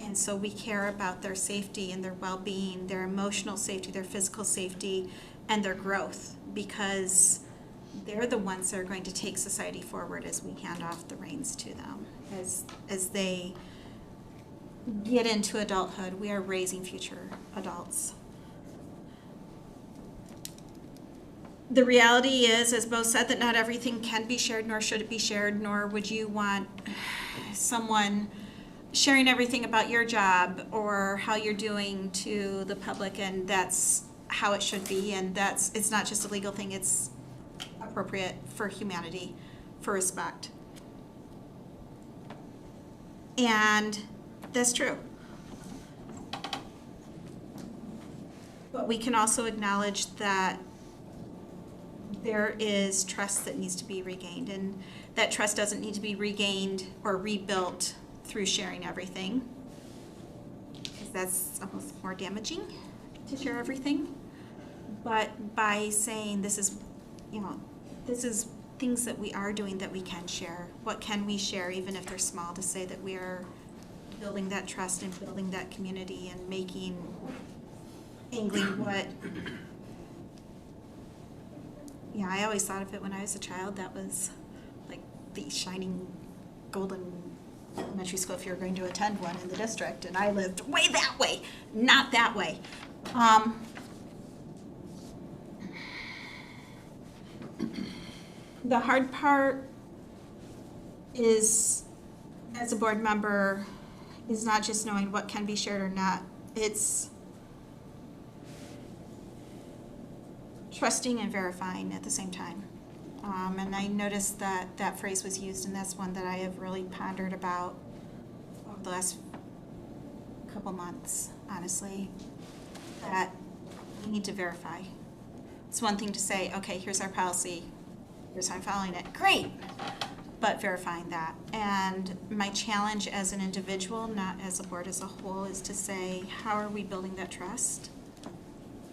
And so we care about their safety and their well-being, their emotional safety, their physical safety, and their growth, because they're the ones that are going to take society forward as we hand off the reins to them. As they get into adulthood, we are raising future adults. The reality is, as Bo said, that not everything can be shared, nor should it be shared, nor would you want someone sharing everything about your job or how you're doing to the public, and that's how it should be, and it's not just a legal thing, it's appropriate for humanity, for respect. And that's true. But we can also acknowledge that there is trust that needs to be regained, and that trust doesn't need to be regained or rebuilt through sharing everything, because that's almost more damaging to share everything. But by saying this is things that we are doing that we can share. What can we share, even if they're small, to say that we are building that trust and building that community and making Angling what, I always thought of it when I was a child, that was like the shining golden elementary school if you were going to attend one in the district, and I lived way that way, not that way. The hard part is, as a board member, is not just knowing what can be shared or not, it's trusting and verifying at the same time. And I noticed that that phrase was used, and that's one that I have really pondered about over the last couple months, honestly, that we need to verify. It's one thing to say, okay, here's our policy, here's how I'm following it, great, but verifying that. And my challenge as an individual, not as a board as a whole, is to say, how are we building that trust?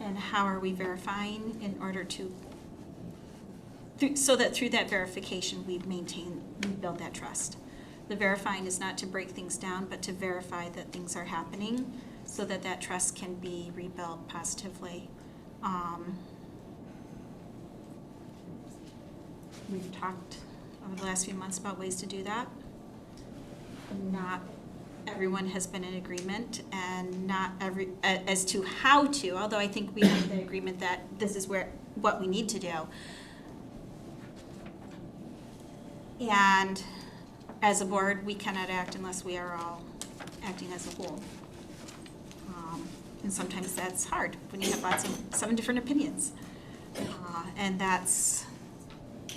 And how are we verifying in order to, so that through that verification we build that trust. The verifying is not to break things down, but to verify that things are happening so that that trust can be rebuilt positively. We've talked over the last few months about ways to do that. Not everyone has been in agreement, and not every as to how to, although I think we have the agreement that this is what we need to do. And as a board, we cannot act unless we are all acting as a whole. And sometimes that's hard when you have 7 different opinions. And that's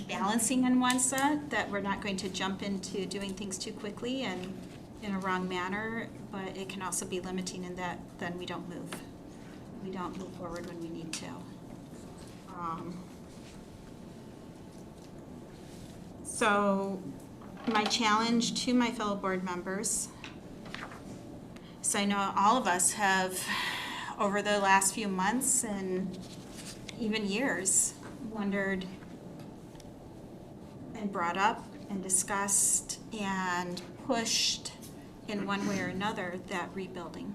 balancing in one set, that we're not going to jump into doing things too quickly and in a wrong manner, but it can also be limiting in that then we don't move. We don't move forward when we need to. So my challenge to my fellow board members, so I know all of us have, over the last few months and even years, wondered and brought up and discussed and pushed in one way or another that rebuilding,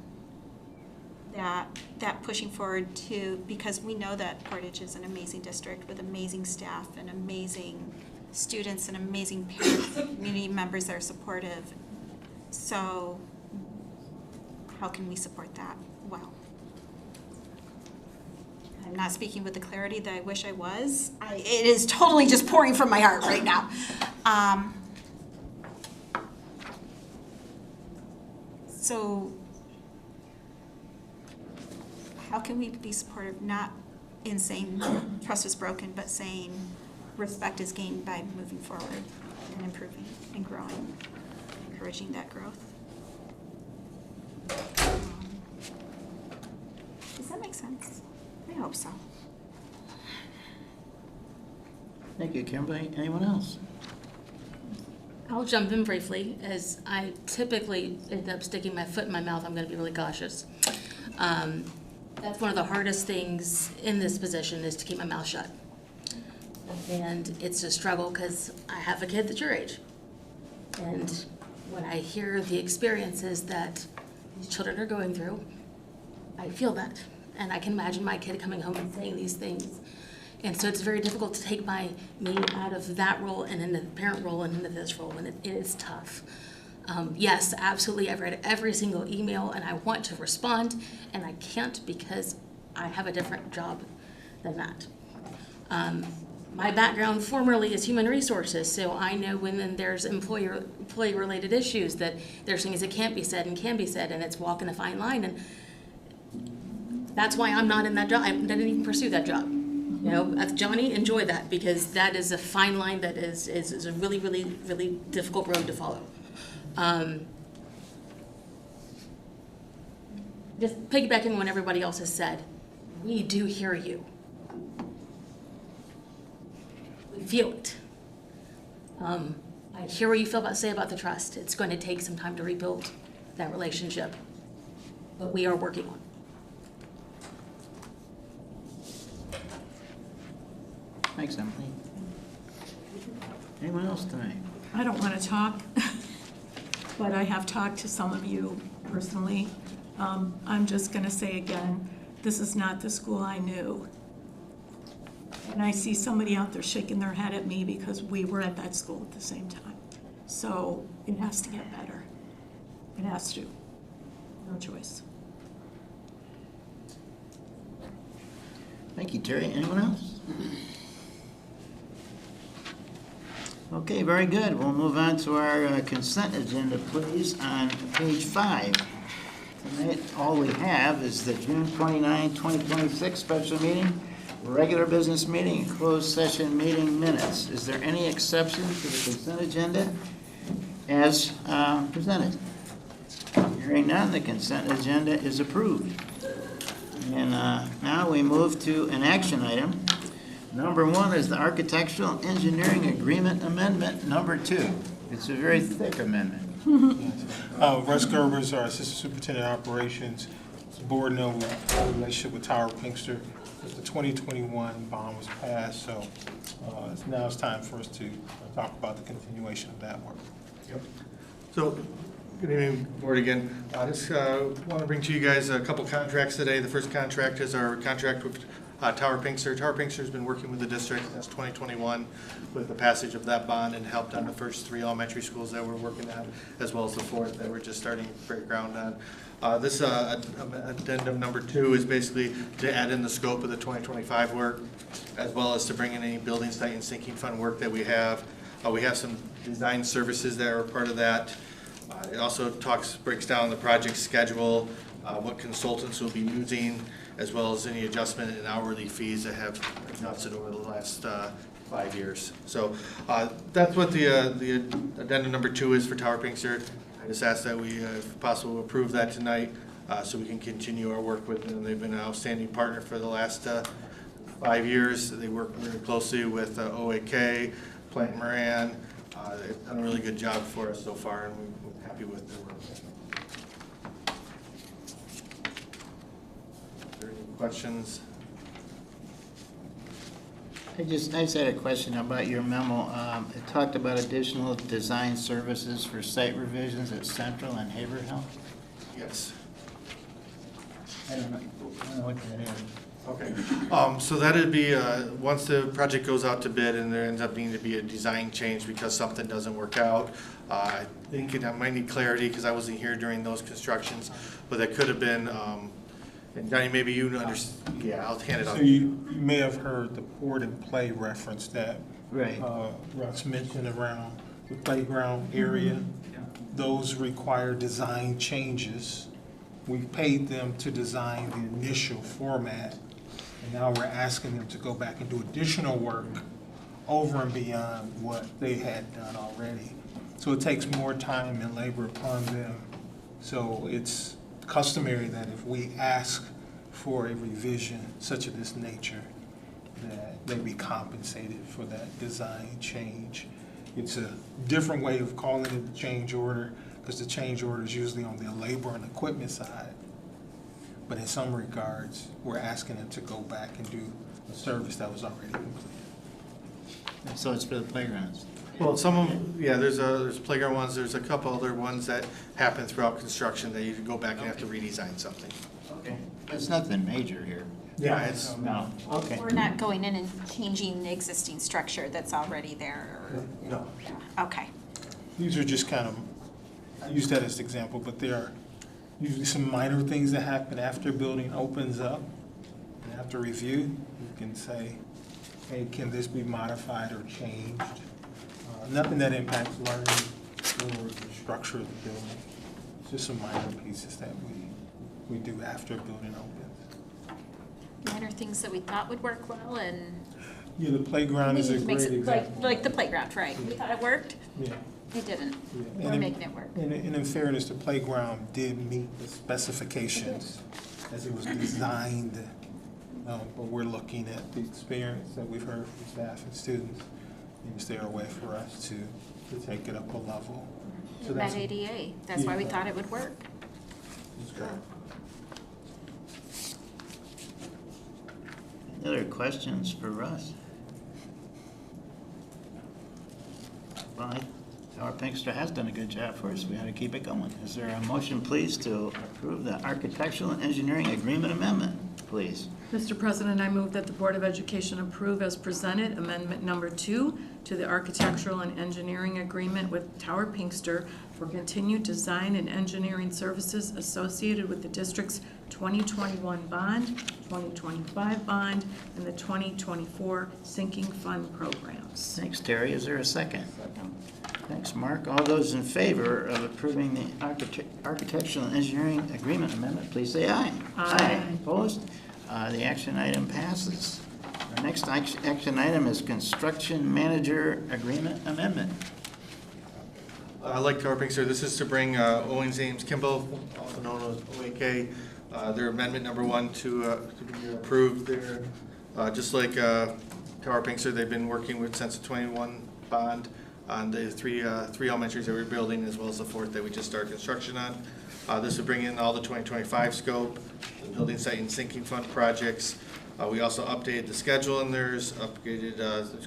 that pushing forward to, because we know that Portage is an amazing district with amazing staff and amazing students and amazing parents, community members that are supportive. So how can we support that well? I'm not speaking with the clarity that I wish I was. It is totally just pouring from my heart right now. So how can we be supportive, not in saying trust is broken, but saying respect is gained by moving forward and improving and growing, encouraging that growth. Does that make sense? I hope so. Thank you, Kimberly. Anyone else? I'll jump in briefly, as I typically end up sticking my foot in my mouth. I'm going to be really cautious. That's one of the hardest things in this position, is to keep my mouth shut. And it's a struggle because I have a kid that's your age. And when I hear the experiences that these children are going through, I feel that. And I can imagine my kid coming home and saying these things. And so it's very difficult to take me out of that role and into the parent role and into this role, and it is tough. Yes, absolutely, I've read every single email and I want to respond, and I can't because I have a different job than that. My background formerly is human resources, so I know when there's employee-related issues that there's things that can't be said and can be said, and it's walking a fine line, and that's why I'm not in that job. I didn't even pursue that job. You know, Johnny, enjoy that, because that is a fine line that is a really, really, really difficult road to follow. Just piggybacking on what everybody else has said, we do hear you. We feel it. I hear what you say about the trust. It's going to take some time to rebuild that relationship, but we are working on it. Thanks, Emily. Anyone else tonight? I don't want to talk, but I have talked to some of you personally. I'm just going to say again, this is not the school I knew. And I see somebody out there shaking their head at me because we were at that school at the same time. So it has to get better. It has to. No choice. Thank you, Terry. Anyone else? Okay, very good. We'll move on to our consent agenda, please, on page 5. Tonight, all we have is the June 29, 2026 special meeting, regular business meeting, and closed session meeting minutes. Is there any exception to the consent agenda as presented? Hearing none, the consent agenda is approved. And now we move to an action item. Number 1 is the Architectural Engineering Agreement Amendment Number 2. It's a very thick amendment. Russ Gerber is our Assistant Superintendent of Operations. As the board knows, we have a relationship with Tower Pinkster. The 2021 bond was passed, so now it's time for us to talk about the continuation of that work. Yep. So, good evening, board again. I just want to bring to you guys a couple contracts today. The first contract is our contract with Tower Pinkster. Tower Pinkster has been working with the district since 2021 with the passage of that bond and helped on the first 3 elementary schools that we're working on, as well as the 4th that we're just starting to break ground on. This addendum number 2 is basically to add in the scope of the 2025 work, as well as to bring in any building site and sinking fund work that we have. We have some design services that are part of that. It also breaks down the project schedule, what consultants will be using, as well as any adjustment in hourly fees that have adjusted over the last 5 years. So that's what the addendum number 2 is for Tower Pinkster. I just ask that we, if possible, approve that tonight so we can continue our work with them. They've been an outstanding partner for the last 5 years. They work very closely with OAK, Plant Moran. They've done a really good job for us so far, and we're happy with their work. Are there any questions? I just had a question about your memo. It talked about additional design services for site revisions at Central and Haverhill. Yes. I don't know what that is. Okay, so that'd be, once the project goes out to bid and there ends up needing to be a design change because something doesn't work out, I think I might need clarity because I wasn't here during those constructions, but that could have been, and Johnny, maybe you understand, yeah, I'll hand it off. So you may have heard the Port and Play reference that Right. Russ mentioned around the playground area. Those require design changes We've paid them to design the initial format, and now we're asking them to go back and do additional work over and beyond what they had done already. So it takes more time and labor upon them. So it's customary that if we ask for a revision such of this nature, that they be compensated for that design change. It's a different way of calling it the change order, because the change order is usually on the labor and equipment side. But in some regards, we're asking them to go back and do a service that was already completed. So it's for the playgrounds. Well, some of them, yeah, there's playground ones, there's a couple other ones that happen throughout construction that you can go back and have to redesign something. Okay. It's nothing major here. Yeah, it's, No, okay. We're not going in and changing the existing structure that's already there, No. or, okay. These are just kind of, I use that as an example, but there are usually some minor things that happen after a building opens up. And after review, you can say, hey, can this be modified or changed? Nothing that impacts learning or the structure of the building. It's just some minor pieces that we do after a building opens. Minor things that we thought would work well, and Yeah, the playground is a great example. like the playground, right? We thought it worked, Yeah. it didn't. Yeah. We're And making it work. And in fairness, the playground did meet the specifications as it was designed. But we're looking at the experience that we've heard from staff and students. And is there a way for us to take it up a level? So It that's met ADA, that's why we thought it would work. great. Any other questions for Russ? Well, our Pinkster has done a good job for us. We ought to keep it going. Is there a motion, please, to approve the architectural and engineering agreement amendment, please? Mr. President, I move that the Board of Education approve as presented Amendment Number 2 to the Architectural and Engineering Agreement with Tower Pinkster for continued design and engineering services associated with the district's 2021 bond, 2025 bond, and the 2024 sinking fund programs. Thanks, Terry. Is there a second? Second. Thanks, Mark. All those in favor of approving the architectural and engineering agreement amendment, please say aye. Aye. Opposed? The action item passes. Our next action item is construction manager agreement amendment. like Tower Pinkster, this is to bring Owens Ames Kimball, also known as OAK, their amendment number 1 to be approved there. Just like Tower Pinkster, they've been working with since the 21 bond on the three elementaries that we're building, as well as the 4th that we just started construction on. This would bring in all the 2025 scope, the building site and sinking fund projects. We also updated the schedule in theirs, upgraded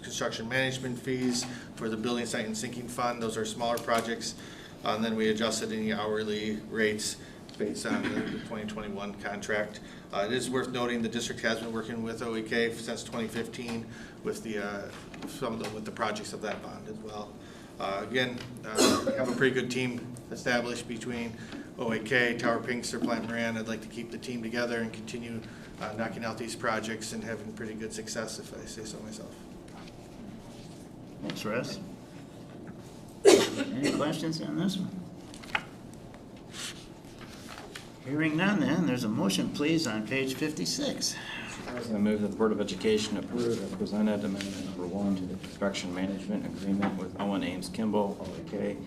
construction management fees for the building site and sinking fund. Those are smaller projects. And then we adjusted any hourly rates based on the 2021 contract. It is worth noting the district has been working with OEK since 2015 with with the projects of that bond as well. Again, we have a pretty good team established between OAK, Tower Pinkster, Plant Moran. I'd like to keep the team together and continue knocking out these projects and having pretty good success, if I say so myself. Thanks, Russ. Any questions on this one? Hearing none, then, there's a motion, please, on page 56. I move that the Board of Education approve as presented amendment number 1 to the construction management agreement with Owen Ames Kimball, OAK,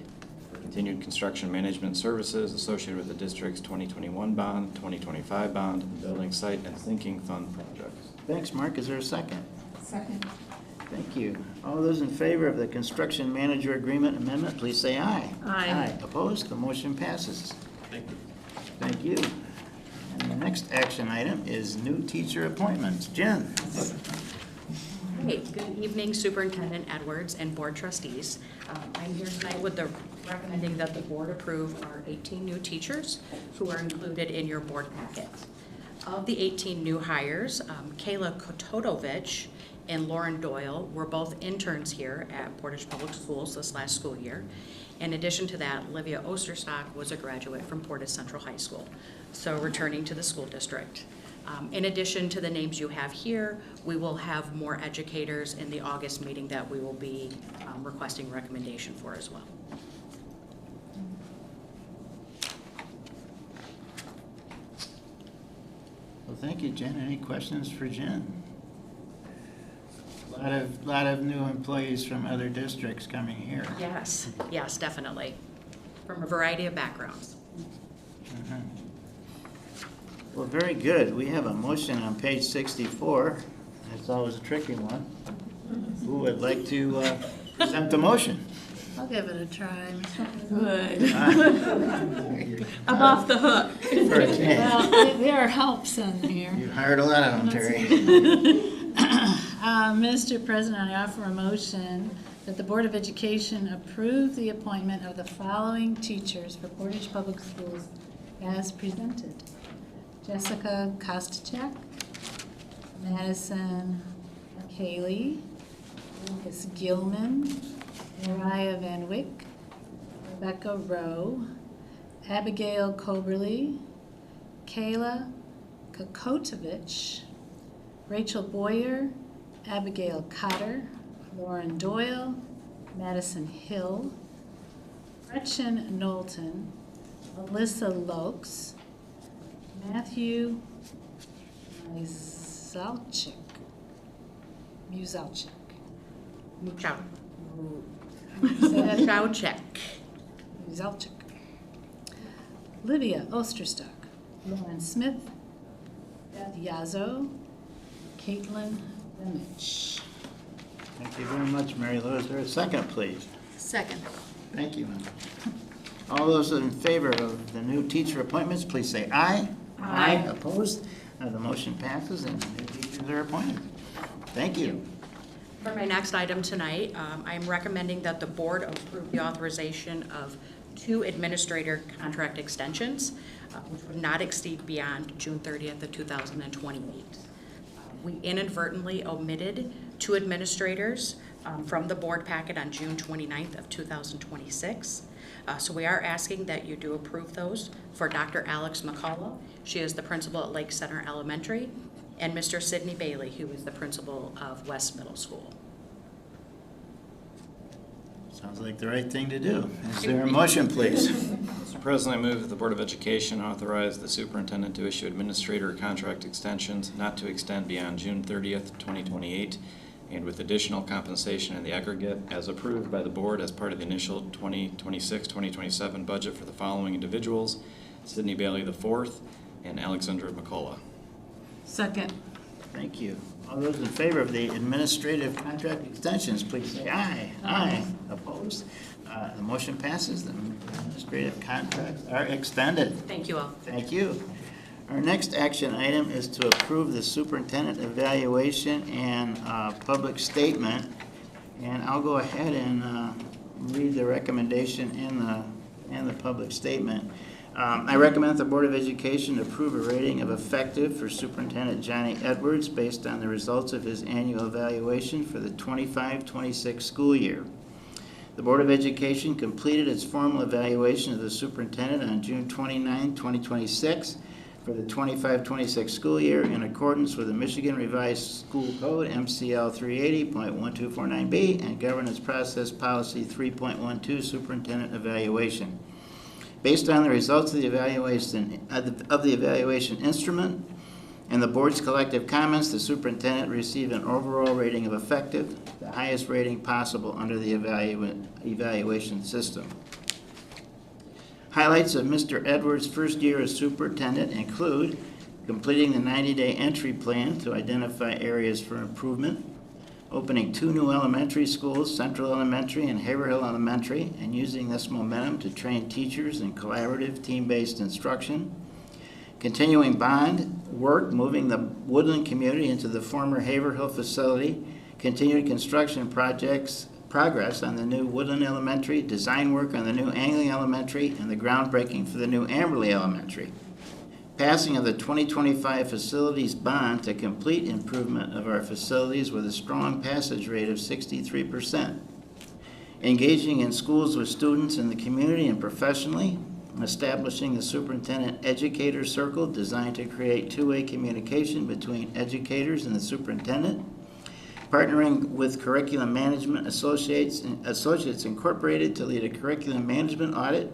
for continued construction management services associated with the district's 2021 bond, 2025 bond, and building site and sinking fund projects. Thanks, Mark. Is there a second? Second. Thank you. All those in favor of the construction manager agreement amendment, please say aye. Aye. Opposed? The motion passes. Thank you. Thank you. And the next action item is new teacher appointments. Jen? Hey, good evening Superintendent Edwards and Board Trustees. I'm here tonight with recommending that the board approve our 18 new teachers who are included in your board packet. Of the 18 new hires, Kayla Kototovich and Lauren Doyle were both interns here at Portage Public Schools this last school year. In addition to that, Livia Osterstock was a graduate from Portage Central High School, so returning to the school district. In addition to the names you have here, we will have more educators in the August meeting that we will be requesting recommendation for as well. thank you, Jen. Any questions for Jen? Lot of new employees from other districts coming here. Yes, yes, definitely, from a variety of backgrounds. Mhm. Well, very good. We have a motion on page 64. That's always a tricky one. Who would like to present the motion? I'll give it a try. Good. I'm off the hook. For a change. Well, there are helps in here. You hired a lot of them, Terry. Mr. President, I offer a motion that the Board of Education approve the appointment of the following teachers for Portage Public Schools as presented. Jessica Kostachek, Madison Haley, Lucas Gilman, Mariah Van Wyck, Rebecca Rowe, Abigail Koberly, Kayla Kokotovich, Rachel Boyer, Abigail Cotter, Lauren Doyle, Madison Hill, Gretchen Knowlton, Alyssa Lokes, Matthew Muzalczyk. Muzalczyk. Livia Osterstock, Lauren Smith, Beth Yazzo, Caitlin Remich. Thank you very much, Mary Lou. Is there a second, please? Second. Thank you. All those in favor of the new teacher appointments, please say aye. Aye. Opposed? The motion passes and new teachers are appointed. Thank you. For my next item tonight, I'm recommending that the board approve the authorization of 2 administrator contract extensions, which would not exceed beyond June 30th of 2028. We inadvertently omitted 2 administrators from the board packet on June 29th of 2026. So we are asking that you do approve those for Dr. Alex McCullough. She is the principal at Lake Center Elementary, and Mr. Sidney Bailey, who is the principal of West Middle School. Sounds like the right thing to do. Is there a motion, please? Mr. President, I move that the Board of Education authorize the superintendent to issue administrator contract extensions not to extend beyond June 30th, 2028, and with additional compensation in the aggregate as approved by the board as part of the initial 2026-2027 budget for the following individuals: Sidney Bailey IV and Alexandra McCullough. Second. Thank you. All those in favor of the administrative contract extensions, please say aye. Aye. Opposed? The motion passes. The administrative contracts are extended. Thank you all. Thank you. Our next action item is to approve the superintendent evaluation and public statement. And I'll go ahead and read the recommendation and the public statement. I recommend the Board of Education approve a rating of effective for Superintendent Johnny Edwards based on the results of his annual evaluation for the 25-26 school year. The Board of Education completed its formal evaluation of the superintendent on June 29, 2026 for the 25-26 school year in accordance with the Michigan Revised School Code MCL 380.1249B and Governance Process Policy 3.12 Superintendent Evaluation. Based on the results of the evaluation instrument and the board's collective comments, the superintendent received an overall rating of effective, the highest rating possible under the evaluation system. Highlights of Mr. Edwards' first year as superintendent include completing the 90-day entry plan to identify areas for improvement, opening 2 new elementary schools, Central Elementary and Haverhill Elementary, and using this momentum to train teachers in collaborative, team-based instruction. Continuing bond work, moving the Woodland community into the former Haverhill facility. Continued construction progress on the new Woodland Elementary, design work on the new Angling Elementary, and the groundbreaking for the new Amberley Elementary. Passing of the 2025 facilities bond to complete improvement of our facilities with a strong passage rate of 63%. Engaging in schools with students in the community and professionally. Establishing the Superintendent Educator Circle designed to create two-way communication between educators and the superintendent. Partnering with Curriculum Management Associates Incorporated to lead a curriculum management audit.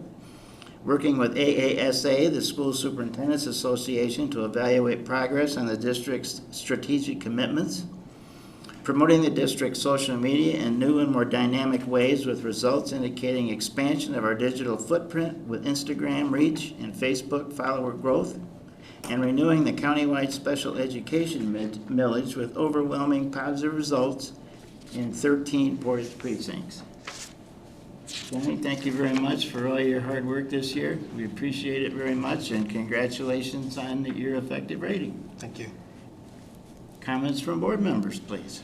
working with AASA, the School Superintendent's Association, to evaluate progress on the district's strategic commitments, promoting the district's social media in new and more dynamic ways with results indicating expansion of our digital footprint with Instagram reach and Facebook follower growth, and renewing the countywide special education millage with overwhelming positive results in 13 Portage precincts. Johnny, thank you very much for all your hard work this year. We appreciate it very much, and congratulations on your effective rating. Thank you. Comments from board members, please.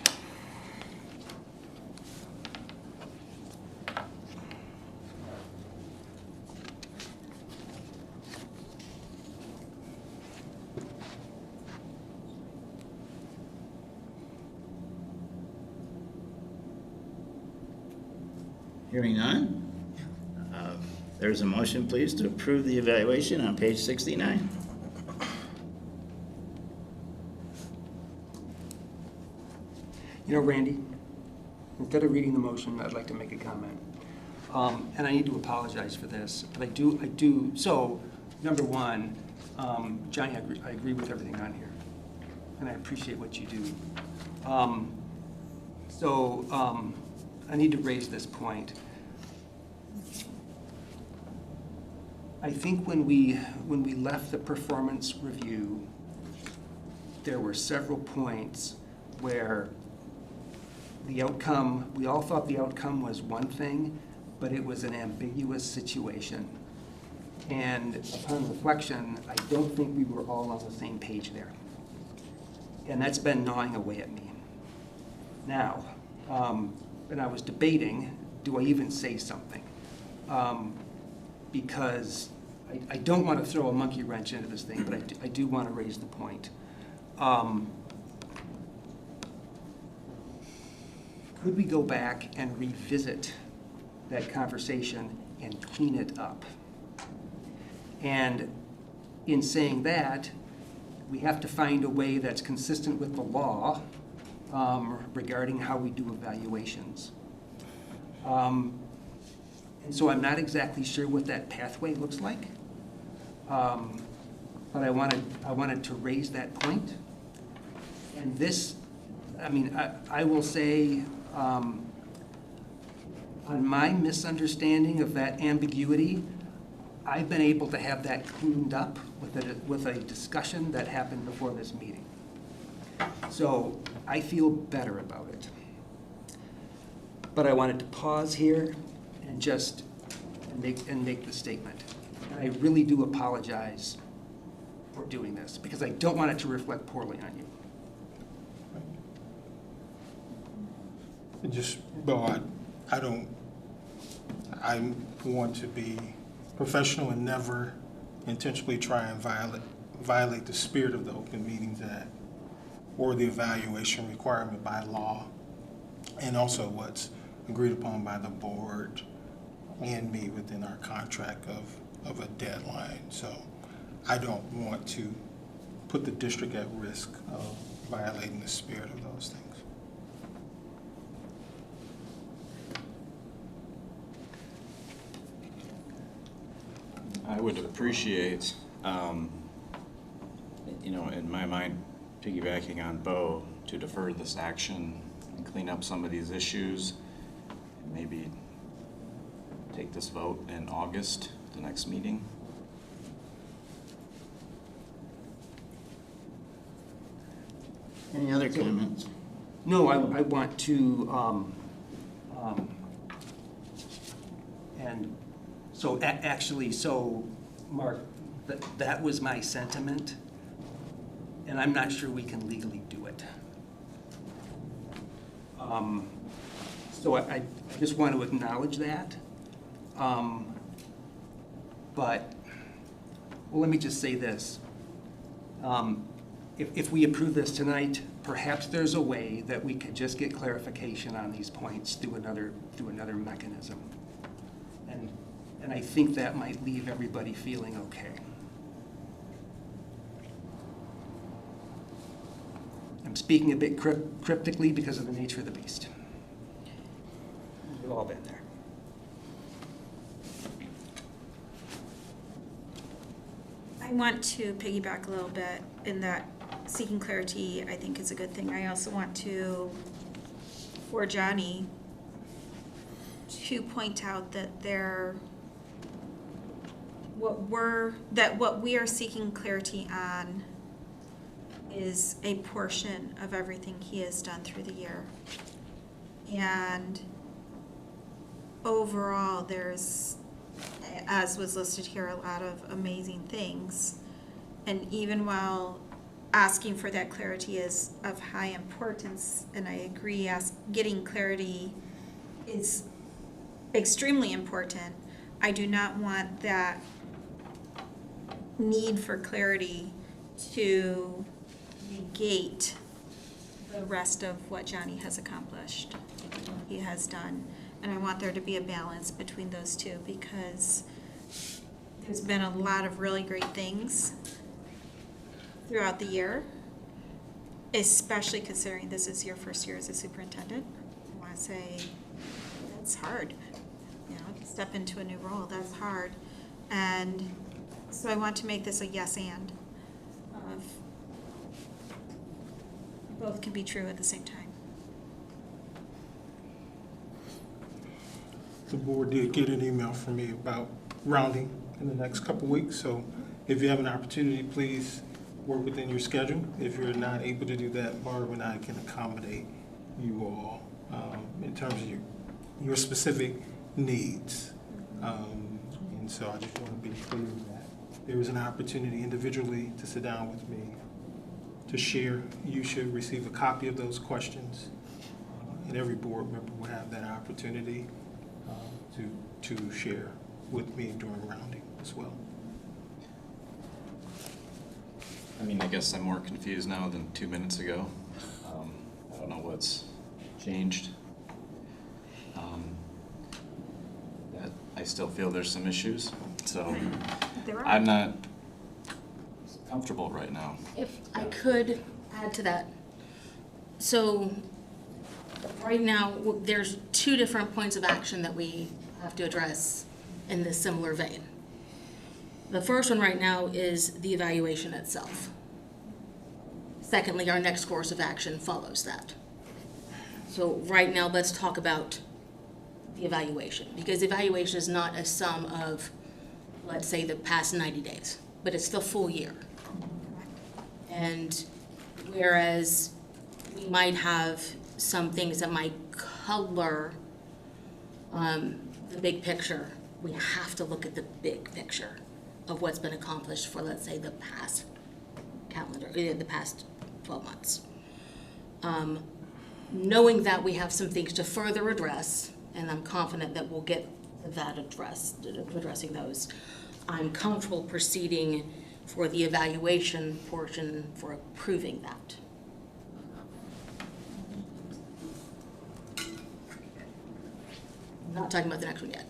Hearing none, there's a motion, please, to approve the evaluation on page 69. You know, Randy, instead of reading the motion, I'd like to make a comment. And I need to apologize for this, but I do. So, number one, Johnny, I agree with everything on here, and I appreciate what you do. I need to raise this point. I think when we left the performance review, there were several points where the outcome, we all thought the outcome was one thing, but it was an ambiguous situation. And upon reflection, I don't think we were all on the same page there. And that's been gnawing away at me. Now, and I was debating, do I even say something? Because I don't want to throw a monkey wrench into this thing, but I do want to raise the point. Could we go back and revisit that conversation and clean it up? And in saying that, we have to find a way that's consistent with the law regarding how we do evaluations. And so I'm not exactly sure what that pathway looks like, but I wanted to raise that point. And this, I mean, I will say, on my misunderstanding of that ambiguity, I've been able to have that cleaned up with a discussion that happened before this meeting. So I feel better about it. But I wanted to pause here and just make the statement. And I really do apologize for doing this because I don't want it to reflect poorly on you. Just, well, I want to be professional and never intentionally try and violate the spirit of the Open Meetings Act or the evaluation requirement by law, and also what's agreed upon by the board and me within our contract of a deadline. So I don't want to put the district at risk of violating the spirit of those things. I would appreciate, in my mind, piggybacking on Bo, to defer this action and clean up some of these issues, and maybe take this vote in August, the next meeting. Any other comments? No, I want to, and so actually, so Mark, that was my sentiment, and I'm not sure we can legally do it. So I just want to acknowledge that. But, well, let me just say this. If we approve this tonight, perhaps there's a way that we could just get clarification on these points through another mechanism. And I think that might leave everybody feeling okay. I'm speaking a bit cryptically because of the nature of the beast. We've all been there. want to piggyback a little bit in that seeking clarity, I think, is a good thing. I also want to, for Johnny, to point out that what we are seeking clarity on is a portion of everything he has done through the year. And overall, there's, as was listed here, a lot of amazing things. And even while asking for that clarity is of high importance, and I agree, getting clarity is extremely important, I do not want that need for clarity to negate the rest of what Johnny has accomplished, he has done. And I want there to be a balance between those two, because there's been a lot of really great things throughout the year, especially considering this is your first year as a superintendent. I want to say that's hard. You know, to step into a new role, that's hard. And so I want to make this a yes and of both can be true at the same time. The board did get an email from me about rounding in the next couple weeks, so if you have an opportunity, please work within your schedule. If you're not able to do that, Barb and I can accommodate you all in terms of your specific needs. And so I just want to be clear that there is an opportunity individually to sit down with me to share. You should receive a copy of those questions, and every board member will have that opportunity to share with me during rounding as well. I mean, I guess I'm more confused now than 2 minutes ago. I don't know what's changed. I still feel there's some issues, so I'm not comfortable right now. If I could add to that. So right now, there's 2 different points of action that we have to address in this similar vein. The first one right now is the evaluation itself. Secondly, our next course of action follows that. So right now, let's talk about the evaluation, because evaluation is not a sum of, let's say, the past 90 days, but it's the full year. And whereas we might have some things that might color the big picture, we have to look at the big picture of what's been accomplished for, let's say, the past the past 12 months. Knowing that we have some things to further address, and I'm confident that we'll get that addressing those, I'm comfortable proceeding for the evaluation portion for approving that. I'm not talking about the next one yet.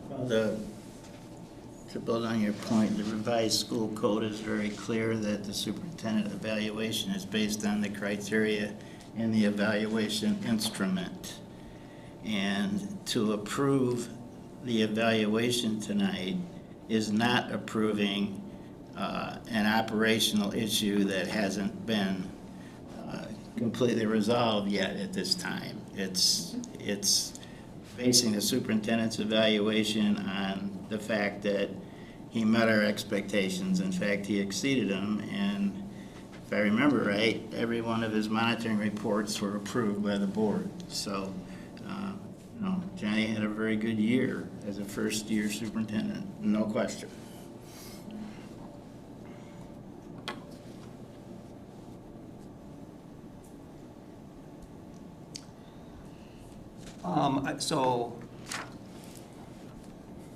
Well, to build on your point, the revised school code is very clear that the superintendent evaluation is based on the criteria in the evaluation instrument. And to approve the evaluation tonight is not approving an operational issue that hasn't been completely resolved yet at this time. It's basing the superintendent's evaluation on the fact that he met our expectations. In fact, he exceeded them, and if I remember right, every one of his monitoring reports were approved by the board. So, Johnny had a very good year as a first-year superintendent, no question. So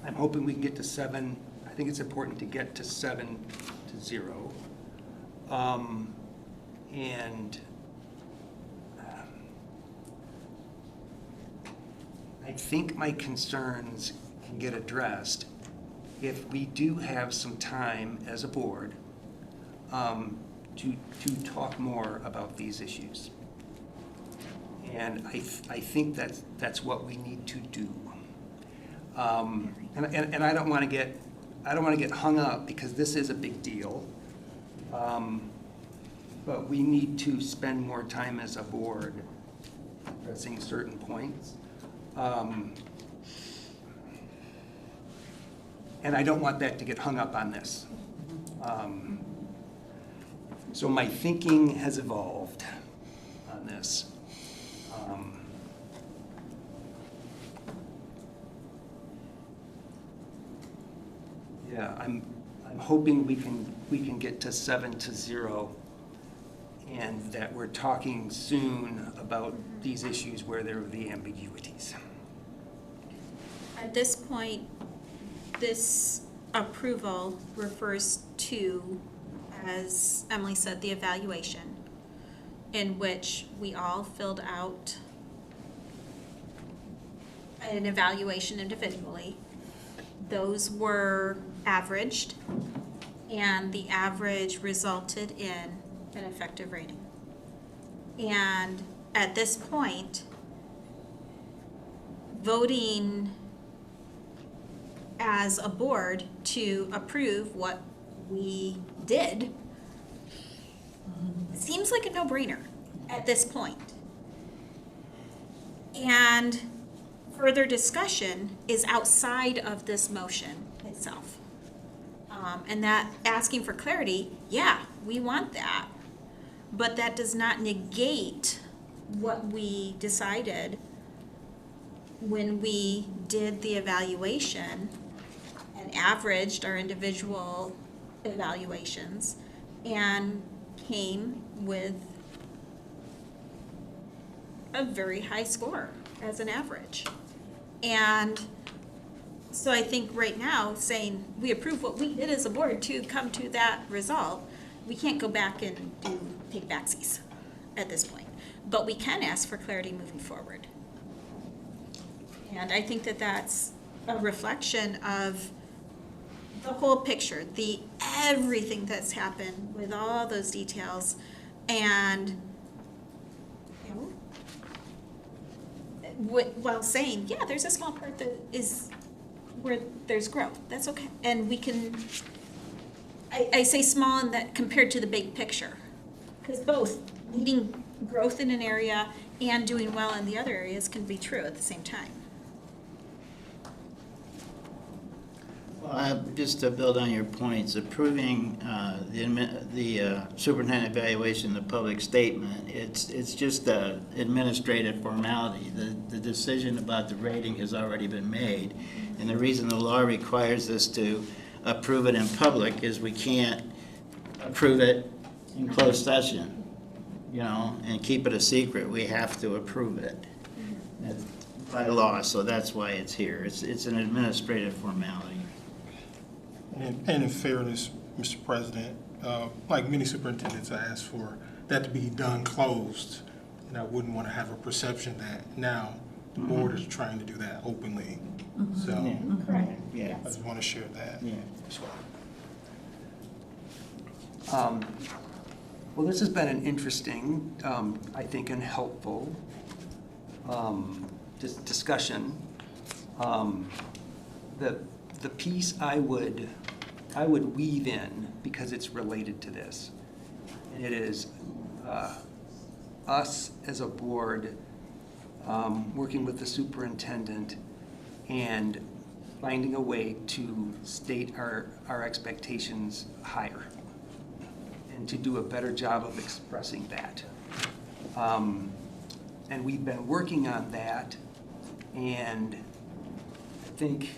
I'm hoping we can get to 7. I think it's important to get to 7-0. And I think my concerns can get addressed if we do have some time as a board to talk more about these issues. And I think that's what we need to do. And I don't want to get hung up because this is a big deal. But we need to spend more time as a board addressing certain points. And I don't want that to get hung up on this. So my thinking has evolved on this. Yeah, I'm hoping we can get to 7-0, and that we're talking soon about these issues where there will be ambiguities. At this point, this approval refers to, as Emily said, the evaluation, in which we all filled out an evaluation individually. Those were averaged, and the average resulted in an effective rating. And at this point, voting as a board to approve what we did seems like a no-brainer at this point. And further discussion is outside of this motion itself. And that asking for clarity, yeah, we want that. But that does not negate what we decided when we did the evaluation and averaged our individual evaluations and came with a very high score as an average. And so I think right now, saying we approve what we did as a board to come to that result, we can't go back and take backsies at this point. But we can ask for clarity moving forward. And I think that that's a reflection of the whole picture, everything that's happened with all those details, and while saying, yeah, there's a small part that is where there's growth. That's okay. And we can, I say small in that compared to the big picture. Because both needing growth in an area and doing well in the other areas can be true at the same time. Well, just to build on your points, approving the superintendent evaluation, the public statement, it's just an administrative formality. The decision about the rating has already been made, and the reason the law requires us to approve it in public is we can't approve it in closed session, and keep it a secret. We have to approve it. That's by law, so that's why it's here. It's an administrative formality. And in fairness, Mr. President, like many superintendents, I asked for that to be done closed. And I wouldn't want to have a perception that now the board is trying to do that openly. So Yeah. I just want to share that. Yeah. Well, this has been an interesting, I think, and helpful discussion. The piece I would weave in, because it's related to this, and it is us as a board working with the superintendent and finding a way to state our expectations higher and to do a better job of expressing that. And we've been working on that, and I think,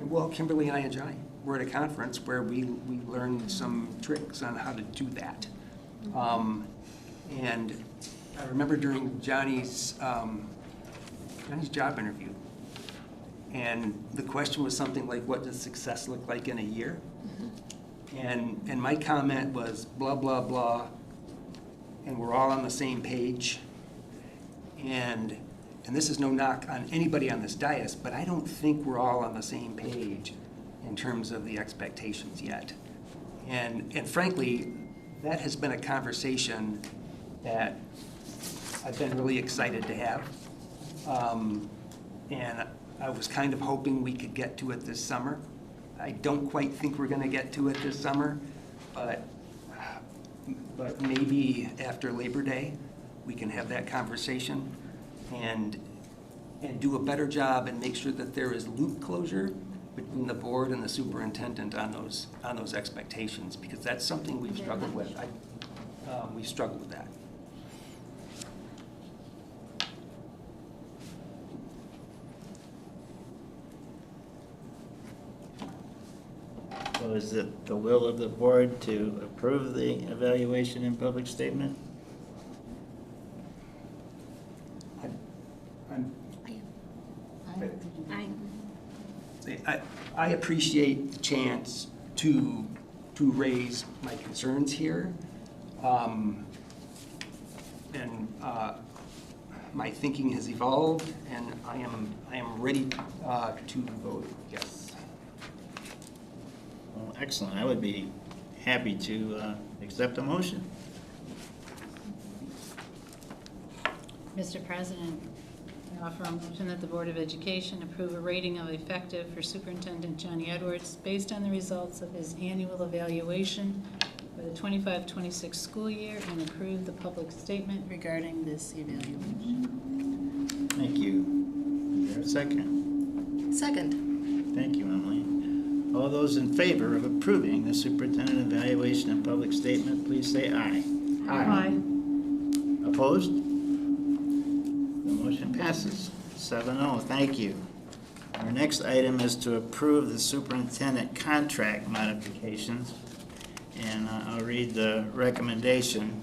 well, Kimberly and I and Johnny were at a conference where we learned some tricks on how to do that. And I remember during Johnny's job interview, and the question was something like, what does success look like in a year? And my comment was blah, blah, blah, and we're all on the same page. And this is no knock on anybody on this dais, but I don't think we're all on the same page in terms of the expectations yet. And frankly, that has been a conversation that I've been really excited to have. And I was kind of hoping we could get to it this summer. I don't quite think we're gonna get to it this summer, but maybe after Labor Day, we can have that conversation and do a better job and make sure that there is loop closure between the board and the superintendent on those expectations, because that's something we've struggled with. We've struggled with that. So is it the will of the board to approve the evaluation and public statement? I appreciate the chance to raise my concerns here. My thinking has evolved, and I am ready to vote yes. Well, excellent. I would be happy to accept a motion. Mr. President, I offer a motion that the Board of Education approve a rating of effective for Superintendent Johnny Edwards based on the results of his annual evaluation for the 25-26 school year and approve the public statement regarding this evaluation. Thank you. Is there a second? Second. Thank you, Emily. All those in favor of approving the superintendent evaluation and public statement, please say aye. Aye. Opposed? The motion passes 7-0. Thank you. Our next item is to approve the superintendent contract modifications. And I'll read the recommendation.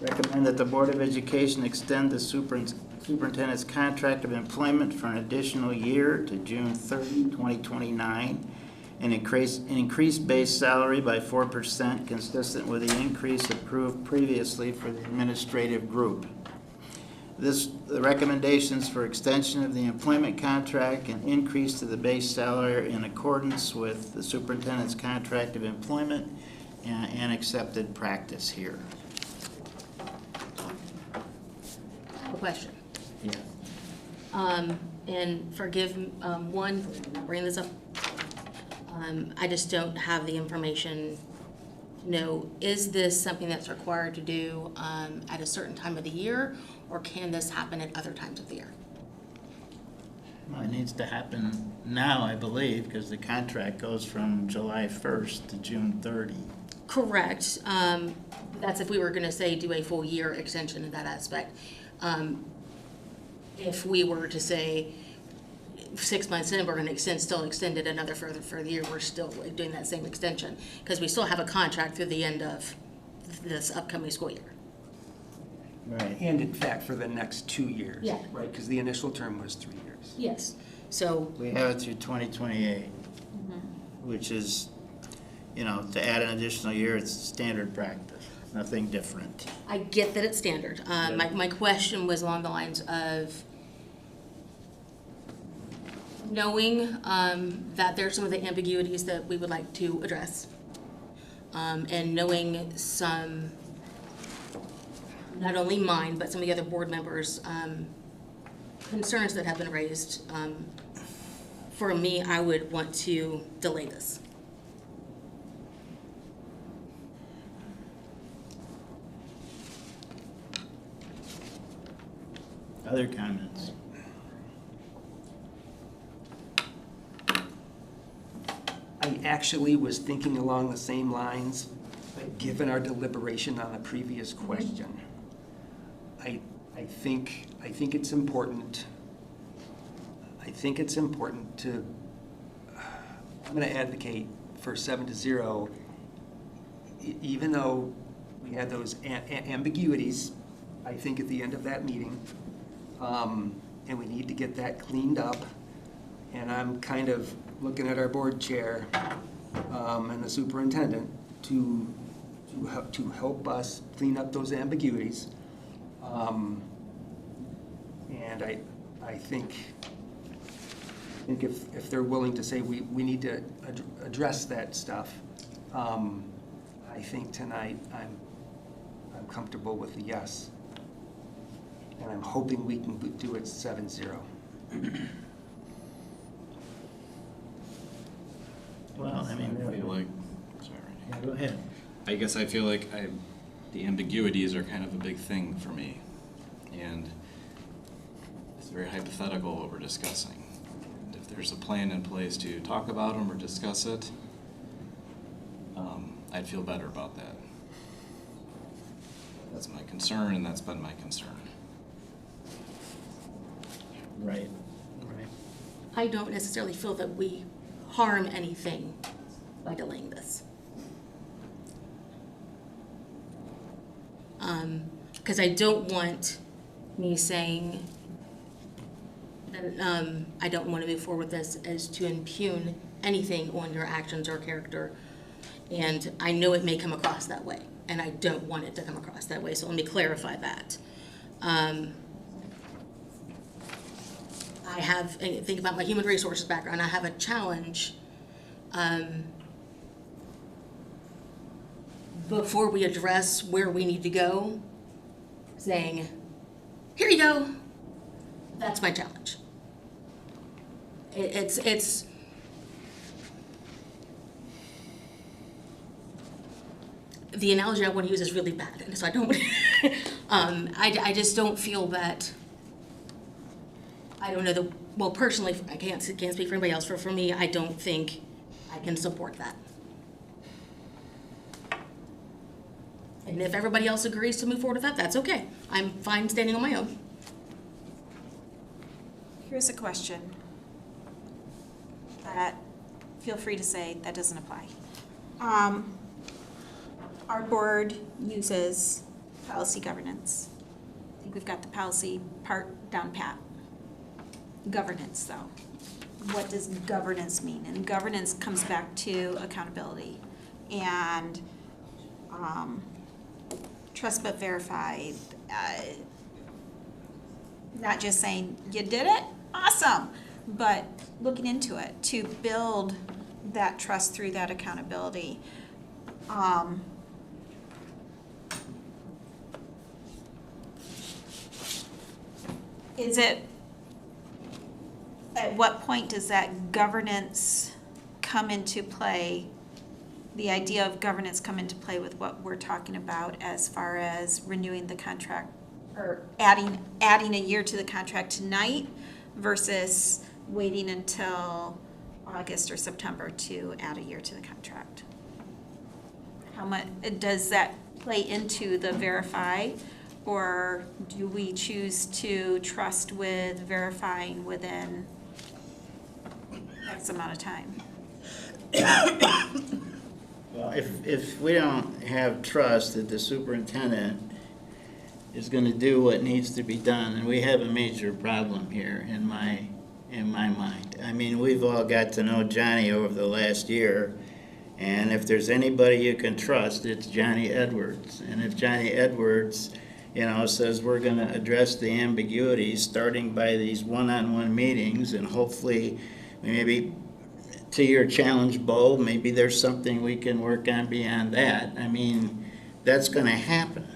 Recommend that the Board of Education extend the superintendent's contract of employment for an additional year to June 30, 2029, and increase base salary by 4%, consistent with the increase approved previously for the administrative group. The recommendations for extension of the employment contract and increase to the base salary are in accordance with the superintendent's contract of employment and accepted practice here. A question. Yeah. And forgive one for bringing this up. I just don't have the information to know, is this something that's required to do at a certain time of the year, or can this happen at other times of the year? Well, it needs to happen now, I believe, because the contract goes from July 1st to June 30. Correct. That's if we were going to say do a full year extension in that aspect. If we were to say 6 months in, we're going to still extend it another further year, we're still doing that same extension because we still have a contract through the end of this upcoming school year. Right. And in fact, for the next 2 years. Yeah. Right, because the initial term was 3 years. Yes. So We have it through 2028, which is, to add an additional year, it's standard practice, nothing different. I get that it's standard. My question was along the lines of knowing that there's some of the ambiguities that we would like to address, and knowing some, not only mine, but some of the other board members' concerns that have been raised. For me, I would want to delay this. Other comments? I actually was thinking along the same lines, but given our deliberation on the previous question, I think it's important. I think it's important to. I'm going to advocate for 7-0, even though we had those ambiguities. I think at the end of that meeting, and we need to get that cleaned up. And I'm kind of looking at our board chair and the superintendent to help us clean up those ambiguities. And I think if they're willing to say we need to address that stuff, I think tonight I'm comfortable with the yes. And I'm hoping we can do it 7-0. Well, I mean, I feel like, sorry. yeah, go ahead. I guess I feel like the ambiguities are kind of a big thing for me. And it's very hypothetical what we're discussing. And if there's a plan in place to talk about them or discuss it, I'd feel better about that. That's my concern, and that's been my concern. Right, right. I don't necessarily feel that we harm anything by delaying this. Because I don't want me saying that I don't want to move forward with this as to impugn anything on your actions or character. And I know it may come across that way, and I don't want it to come across that way, so let me clarify that. I have, think about my human resources background, I have a challenge before we address where we need to go, saying, here you go. That's my challenge. It's the analogy I want to use is really bad, and so I don't, I just don't feel that, I don't know, well, personally, I can't speak for anybody else, for me, I don't think I can support that. And if everybody else agrees to move forward with that, that's okay. I'm fine standing on my own. Here's a question that, feel free to say, that doesn't apply. Our board uses policy governance. I think we've got the policy part down pat. Governance, though. What does governance mean? And governance comes back to accountability and trust but verify. Not just saying, you did it? Awesome. But looking into it to build that trust through that accountability. Is it, at what point does that governance come into play, the idea of governance come into play with what we're talking about as far as renewing the contract or adding a year to the contract tonight versus waiting until August or September to add a year to the contract? How much does that play into the verify, or do we choose to trust with verifying within X amount of time? Well, if we don't have trust that the superintendent is going to do what needs to be done, and we have a major problem here in my mind. I mean, we've all got to know Johnny over the last year, and if there's anybody you can trust, it's Johnny Edwards. And if Johnny Edwards, says we're going to address the ambiguities starting by these one-on-one meetings, and hopefully maybe to your challenge, Bo, maybe there's something we can work on beyond that. I mean, that's going to happen.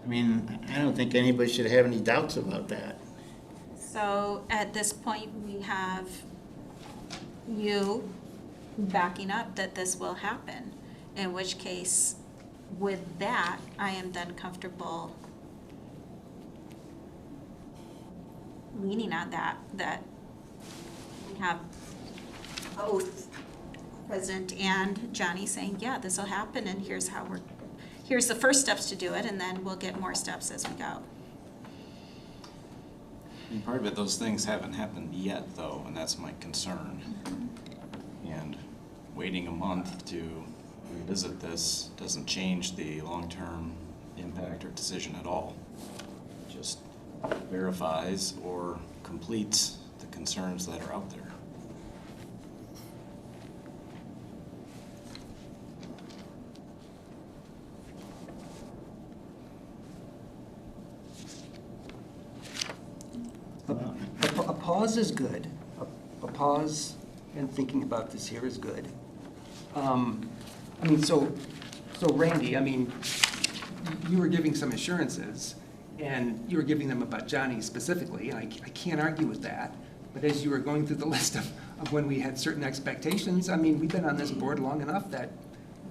I mean, I don't think anybody should have any doubts about that. So at this point, we have you backing up that this will happen, in which case, with that, I am then comfortable leaning on that we have both President and Johnny saying, yeah, this will happen, and here's the first steps to do it, and then we'll get more steps as we go. And part of it, those things haven't happened yet, though, and that's my concern. And waiting a month to revisit this doesn't change the long-term impact or decision at all. It just verifies or completes the concerns that are out there. A pause is good. A pause and thinking about this here is good. So Randy, you were giving some assurances, and you were giving them about Johnny specifically, and I can't argue with that. But as you were going through the list of when we had certain expectations, I mean, we've been on this board long enough that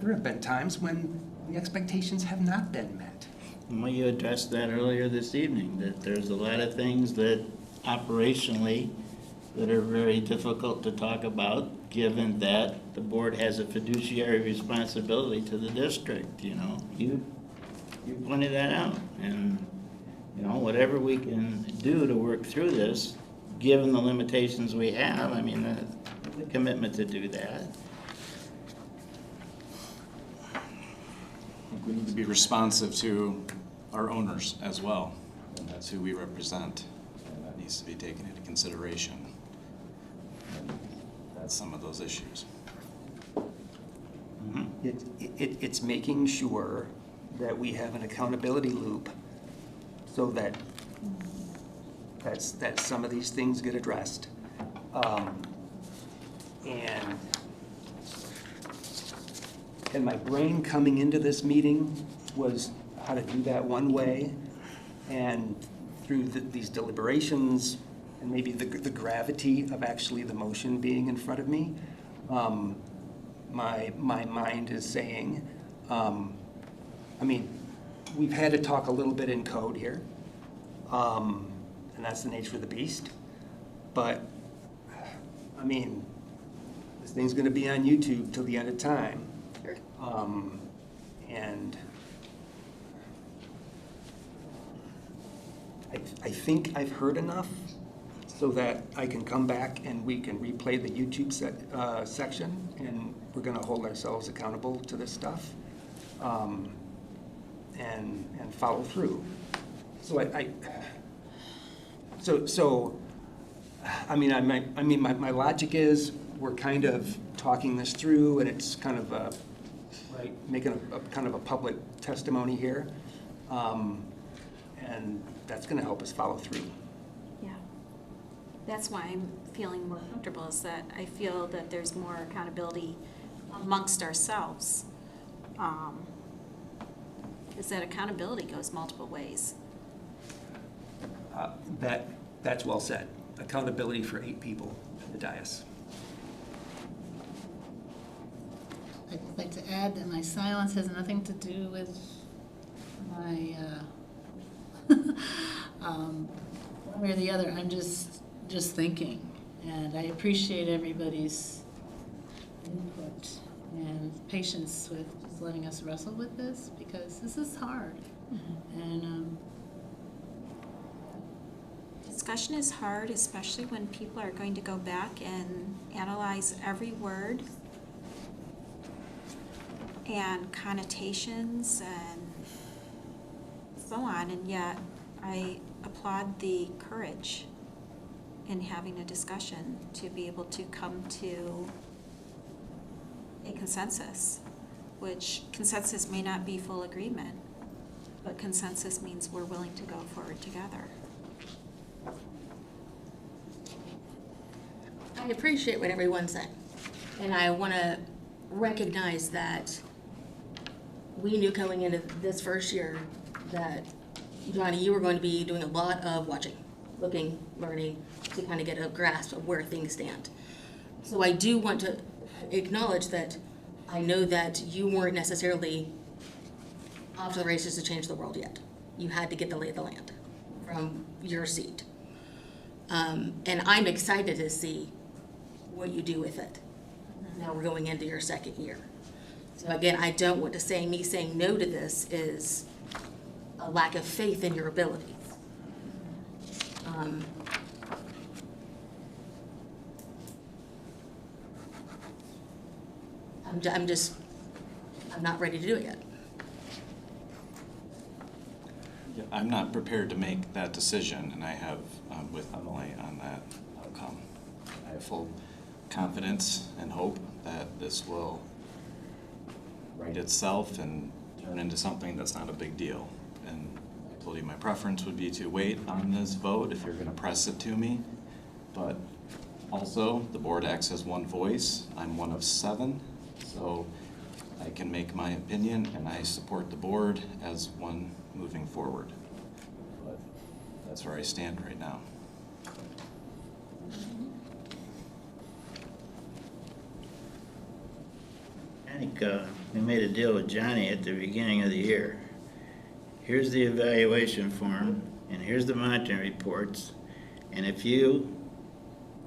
there have been times when the expectations have not been met. Well, you addressed that earlier this evening, that there's a lot of things that operationally that are very difficult to talk about, given that the board has a fiduciary responsibility to the district, you know. You pointed that out, and, you know, whatever we can do to work through this, given the limitations we have, I mean, the commitment to do that. We need to be responsive to our owners as well, and that's who we represent, and that needs to be taken into consideration. And that's some of those issues. It's making sure that we have an accountability loop so that some of these things get addressed. And my brain coming into this meeting was how to do that one way, and through these deliberations and maybe the gravity of actually the motion being in front of me, my mind is saying, I mean, we've had to talk a little bit in code here, and that's the nature of the beast. But, I mean, this thing's going to be on YouTube till the end of time. And I think I've heard enough so that I can come back and we can replay the YouTube section, and we're going to hold ourselves accountable to this stuff and follow through. So I mean, my logic is we're kind of talking this through, and it's kind of like making a kind of a public testimony here, and that's going to help us follow through. Yeah. That's why I'm feeling more comfortable, is that I feel that there's more accountability amongst ourselves. Is that accountability goes multiple ways. That's well said. Accountability for 8 people at the dais. I'd like to add that my silence has nothing to do with my, one way or the other. I'm just thinking, and I appreciate everybody's input and patience with just letting us wrestle with this, because this is hard. And Discussion is hard, especially when people are going to go back and analyze every word and connotations and so on, and yet I applaud the courage in having a discussion to be able to come to a consensus, which consensus may not be full agreement, but consensus means we're willing to go forward together. I appreciate what everyone said, and I want to recognize that we knew going into this first year that, Johnny, you were going to be doing a lot of watching, looking, learning, to kind of get a grasp of where things stand. So I do want to acknowledge that I know that you weren't necessarily off to the races to change the world yet. You had to get the lay of the land from your seat. And I'm excited to see what you do with it. Now we're going into your second year. So again, I don't want to say me saying no to this is a lack of faith in your abilities. I'm not ready to do it yet. Yeah, I'm not prepared to make that decision, and I have with Emily on that outcome. I have full confidence and hope that this will right itself and turn into something that's not a big deal. And I told you my preference would be to wait on this vote if you're going to press it to me. But also, the board acts as one voice. I'm one of 7, so I can make my opinion, and I support the board as one moving forward. But that's where I stand right now. think we made a deal with Johnny at the beginning of the year. Here's the evaluation form, and here's the monitoring reports. And if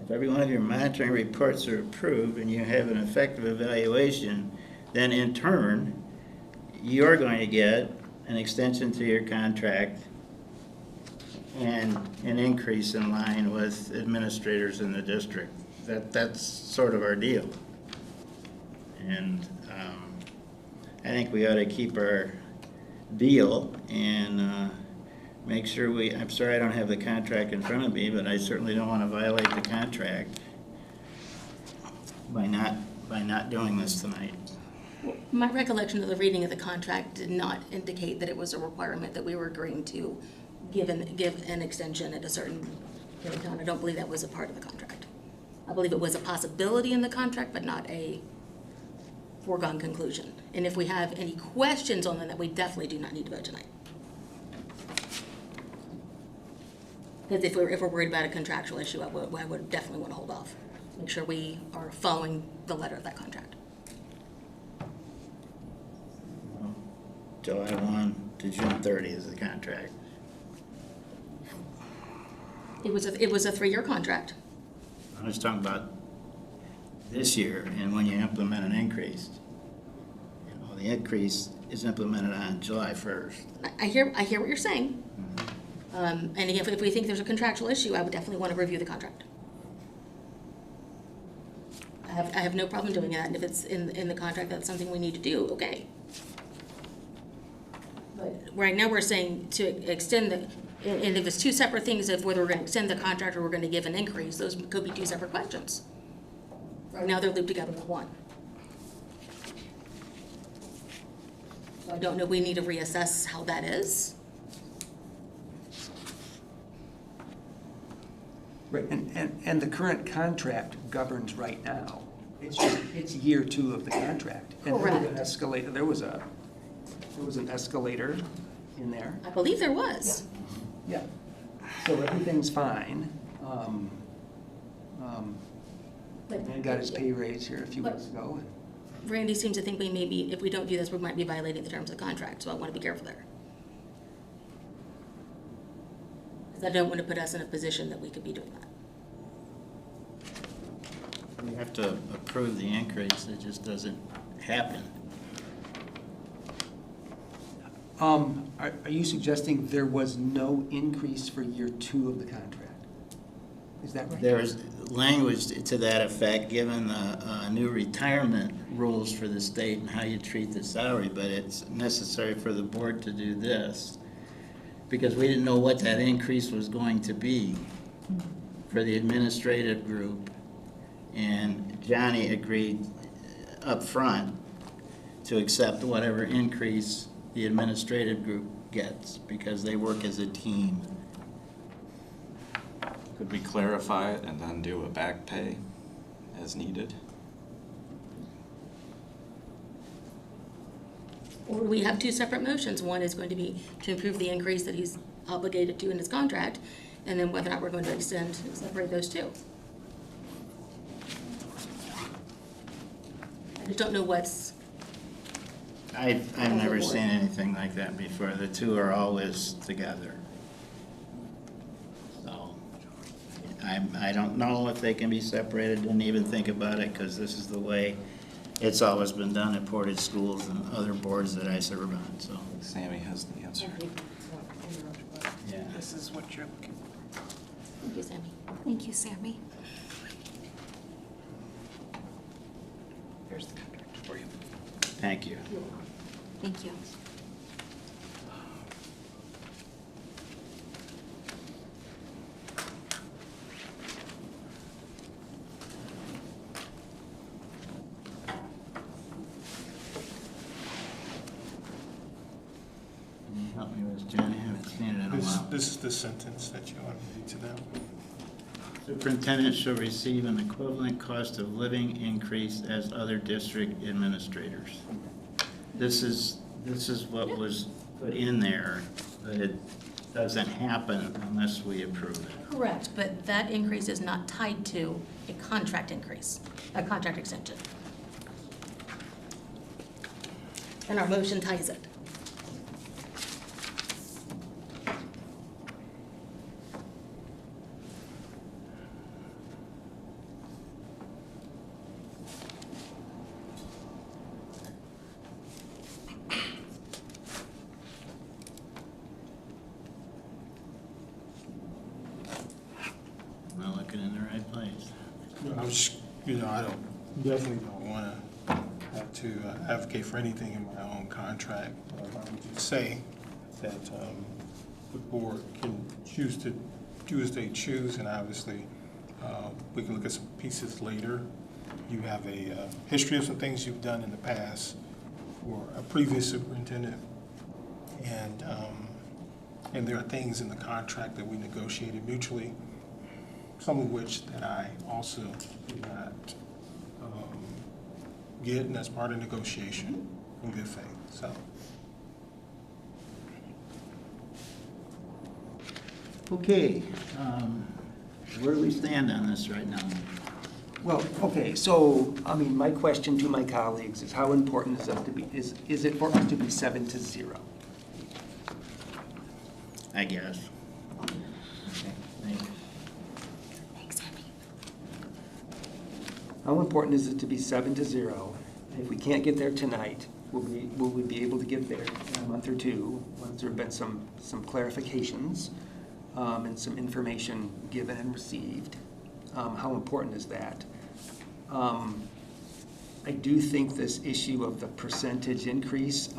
every one of your monitoring reports are approved and you have an effective evaluation, then in turn, you're going to get an extension to your contract and an increase in line with administrators in the district. That's sort of our deal. And I think we ought to keep our deal and make sure I'm sorry I don't have the contract in front of me, but I certainly don't want to violate the contract by not doing this tonight. My recollection of the reading of the contract did not indicate that it was a requirement that we were agreeing to give an extension at a certain period of time. I don't believe that was a part of the contract. I believe it was a possibility in the contract, but not a foregone conclusion. And if we have any questions on that, we definitely do not need to vote tonight. Because if we're worried about a contractual issue, I would definitely want to hold off. Make sure we are following the letter of that contract. July 1 to June 30 is the contract. It was a 3-year contract. I was talking about this year and when you implement an increase. The increase is implemented on July 1st. I hear what you're saying. And again, if we think there's a contractual issue, I would definitely want to review the contract. I have no problem doing that, and if it's in the contract, that's something we need to do, okay. But right now, we're saying to extend and if it's two separate things, of whether we're going to extend the contract or we're going to give an increase, those could be two separate questions. Right now, they're looped together with one. So I don't know if we need to reassess how that is. Right, and the current contract governs right now. It's year 2 of the contract. And Correct. There was an escalator in there. I believe there was. Yeah. So everything's fine. And got his pay raise here a few weeks ago. Randy seems to think we may be, if we don't do this, we might be violating the terms of the contract, so I want to be careful there. Because I don't want to put us in a position that we could be doing that. We have to approve the increase, it just doesn't happen. Are you suggesting there was no increase for year 2 of the contract? Is that right? There is language to that effect, given the new retirement rules for the state and how you treat the salary, but it's necessary for the board to do this because we didn't know what that increase was going to be for the administrative group, and Johnny agreed up front to accept whatever increase the administrative group gets because they work as a team. Could we clarify it and then do a back pay as needed? Or we have two separate motions. One is going to be to approve the increase that he's obligated to in his contract, and then whether or not we're going to separate those two. I just don't know what's... I've never seen anything like that before. The two are always together. So I don't know if they can be separated. Didn't even think about it because this is the way it's always been done at Portage schools and other boards that I serve on. So Sammy has the answer. yeah. This is what you're looking for. Thank you, Sammy. Thank you, Sammy. Here's the contract for you. Thank you. Thank you. Can you help me with this, Jenny? I haven't seen it in a while. This is the sentence that you want to read to them. Superintendent shall receive an equivalent cost of living increase as other district administrators. This is what was put in there, but it doesn't happen unless we approve it. Correct, but that increase is not tied to a contract increase, a contract extension. and our motion ties it. Am I looking in the right place? I definitely don't want to have to advocate for anything in my own contract. I would just say that the board can choose to do as they choose, and obviously we can look at some pieces later. You have a history of some things you've done in the past for a previous superintendent, and there are things in the contract that we negotiated mutually, some of which that I also did not get, and that's part of negotiation in good faith. So, Okay, where do we stand on this right now? Well, okay, so, I mean, my question to my colleagues is how important is it to be, is it for us to be 7-0? I guess. Okay, thanks. How important is it to be 7-0? If we can't get there tonight, will we be able to get there in a month or two, once there have been some clarifications and some information given and received? How important is that? I do think this issue of the percentage increase,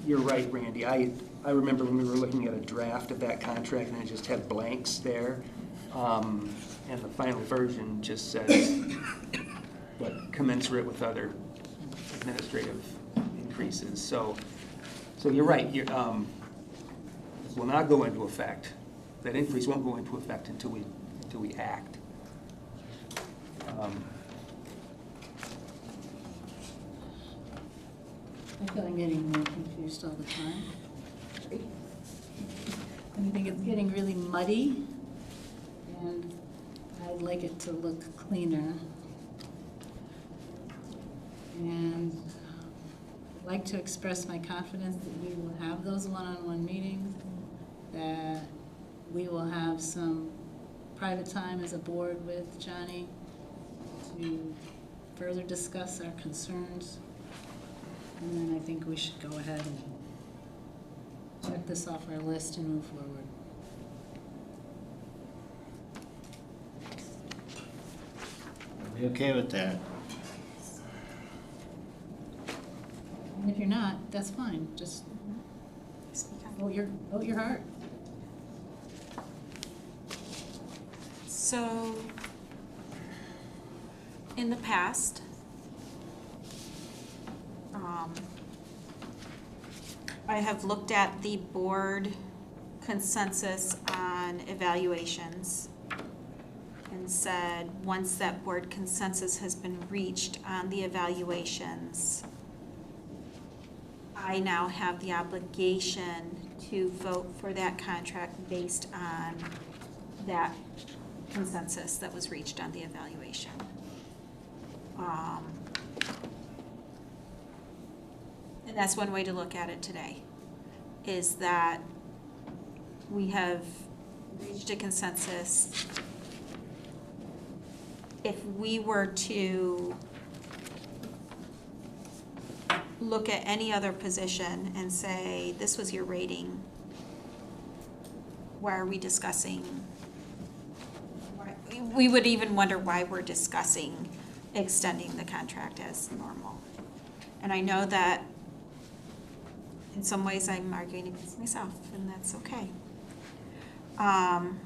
you're right, Randy. I remember when we were looking at a draft of that contract and it just had blanks there. And the final version just says what commensurate with other administrative increases. So you're right. This will not go into effect. That increase won't go into effect until we act. I feel I'm getting more confused all the time. And I think it's getting really muddy, and I'd like it to look cleaner. And I'd like to express my confidence that we will have those one-on-one meetings, that we will have some private time as a board with Johnny to further discuss our concerns. And then I think we should go ahead and check this off our list and move forward. Are we okay with that? And if you're not, that's fine. Just vote your heart. So, in the past, I have looked at the board consensus on evaluations and said, once that board consensus has been reached on the evaluations, I now have the obligation to vote for that contract based on that consensus that was reached on the evaluation. And that's one way to look at it today, is that we have reached a consensus. If we were to look at any other position and say, this was your rating, why are we discussing? We would even wonder why we're discussing extending the contract as normal. And I know that in some ways I'm arguing against myself, and that's okay. I'm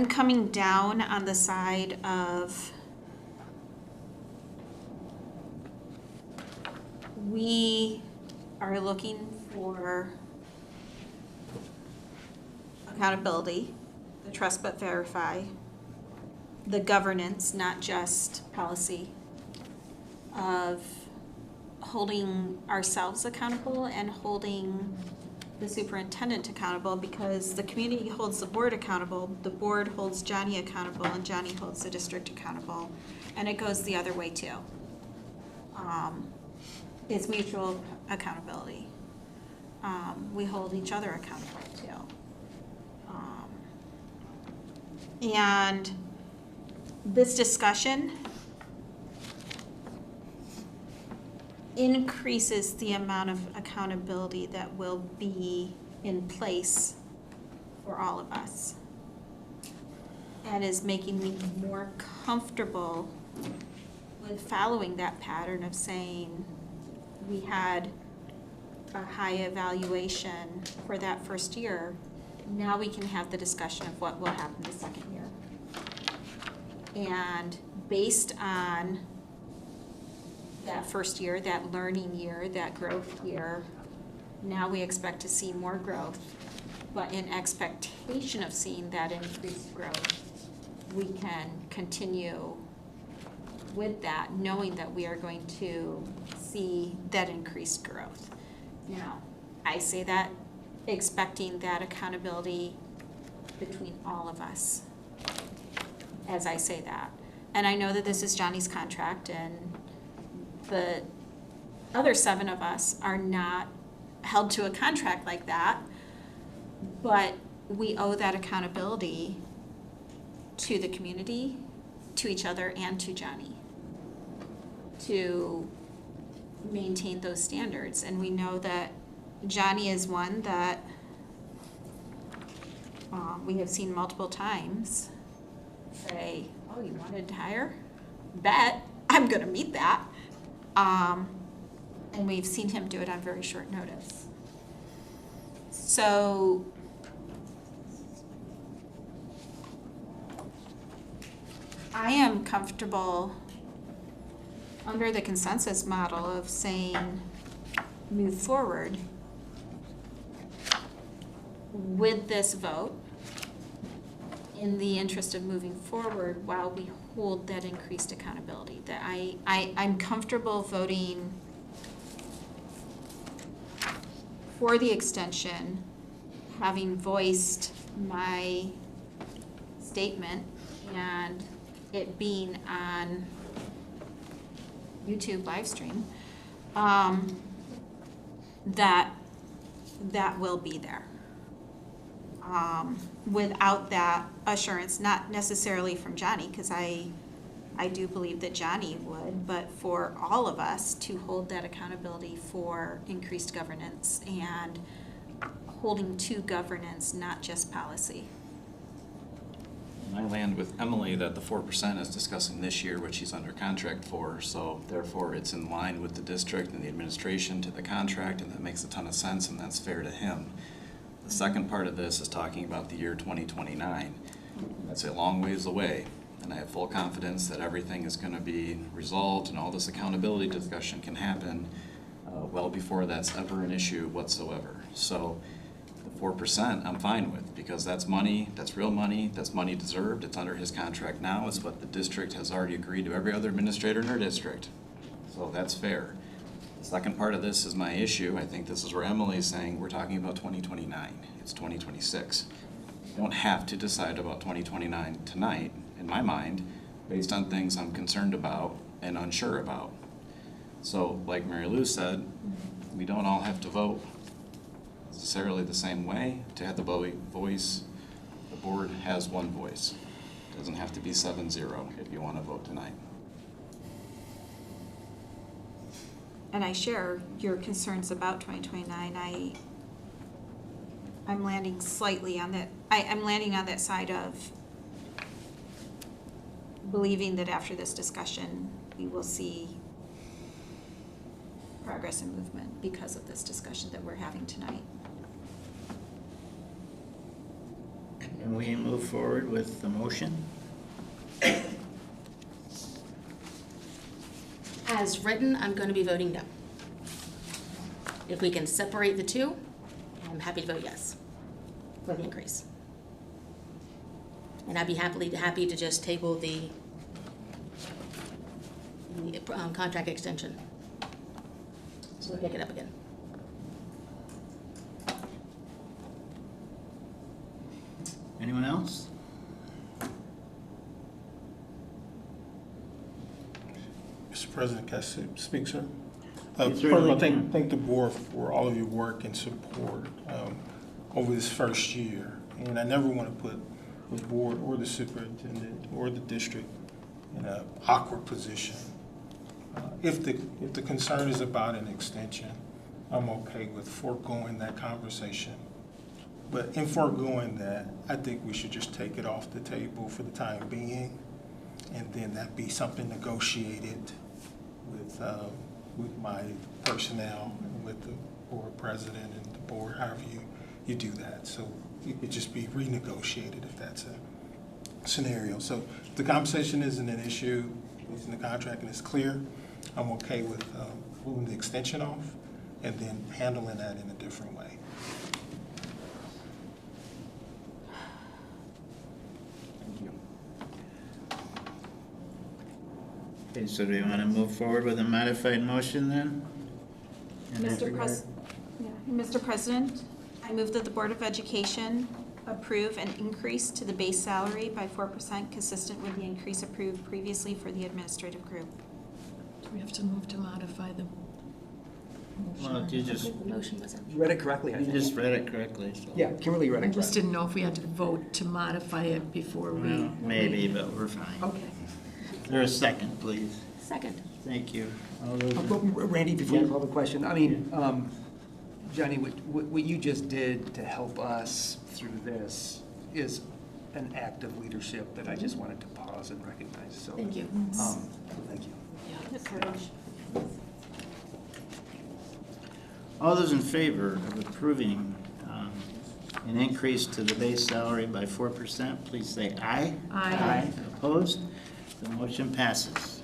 coming down on the side of we are looking for accountability, the trust but verify, the governance, not just policy, of holding ourselves accountable and holding the superintendent accountable, because the community holds the board accountable, the board holds Johnny accountable, and Johnny holds the district accountable. And it goes the other way too. It's mutual accountability. We hold each other accountable too. And this discussion increases the amount of accountability that will be in place for all of us. And is making me more comfortable with following that pattern of saying we had a high evaluation for that first year. Now we can have the discussion of what will happen the second year. And based on that first year, that learning year, that growth year, now we expect to see more growth. But in expectation of seeing that increased growth, we can continue with that, knowing that we are going to see that increased growth. Now, I say that expecting that accountability between all of us as I say that. And I know that this is Johnny's contract, and the other 7 of us are not held to a contract like that, but we owe that accountability to the community, to each other, and to Johnny to maintain those standards. And we know that Johnny is one that we have seen multiple times say, oh, you wanted higher? Bet, I'm gonna meet that. And we've seen him do it on very short notice. So I am comfortable under the consensus model of saying move forward with this vote in the interest of moving forward while we hold that increased accountability. That I'm comfortable voting for the extension, having voiced my statement and it being on YouTube live stream, that will be there. Without that assurance, not necessarily from Johnny, because I do believe that Johnny would, but for all of us to hold that accountability for increased governance and holding to governance, not just policy. And I land with Emily that the 4% is discussing this year, which he's under contract for, so therefore it's in line with the district and the administration to the contract, and that makes a ton of sense, and that's fair to him. The second part of this is talking about the year 2029. That's a long ways away, and I have full confidence that everything is going to be resolved and all this accountability discussion can happen well before that's ever an issue whatsoever. So the 4% I'm fine with, because that's money, that's real money, that's money deserved, it's under his contract now, it's what the district has already agreed to every other administrator in our district. So that's fair. The second part of this is my issue. I think this is where Emily's saying we're talking about 2029. It's 2026. You don't have to decide about 2029 tonight, in my mind, based on things I'm concerned about and unsure about. So, like Mary Lou said, we don't all have to vote necessarily the same way to have the voice. The board has one voice. It doesn't have to be 7-0 if you want to vote tonight. And I share your concerns about 2029. I'm landing slightly on that. I'm landing on that side of believing that after this discussion, we will see progress and movement because of this discussion that we're having tonight. Can we move forward with the motion? As written, I'm going to be voting no. If we can separate the two, I'm happy to vote yes for the increase. And I'd be happy to just table the contract extension. So we'll pick it up again. else? Mr. President, can I speak, sir? You First certainly of all, can. thank the board for all of your work and support over this first year. And I never want to put the board or the superintendent or the district in an awkward position. If the concern is about an extension, I'm okay with foregoing that conversation. But in foregoing that, I think we should just take it off the table for the time being, and then that be something negotiated with my personnel, and with the board president and the board, however you do that. So it could just be renegotiated if that's a scenario. So if the compensation isn't an issue, it's in the contract and it's clear, I'm okay with moving the extension off and then handling that in a different way. Thank you. Okay, so do you want to move forward with a modified motion then? In that regard? Mr. President, I move that the Board of Education approve an increase to the base salary by 4% consistent with the increase approved previously for the administrative group. Do we have to move to modify the motion? Well, you just, The motion was You read it correctly, I you think. just read it correctly, so. Yeah, Kimberly read I it just correctly. didn't know if we had to vote to modify it before we. Well, maybe, but we're fine. Okay. Is there a second, please? second. Thank you. All those in- Randy, before you Yeah. call the question, I mean, Johnny, what you just did to help us through this is an act of leadership that I just wanted to pause and recognize, so. Thank you. Thank you. All those in favor of approving an increase to the base salary by 4%, please say aye. Aye. Opposed? The motion passes.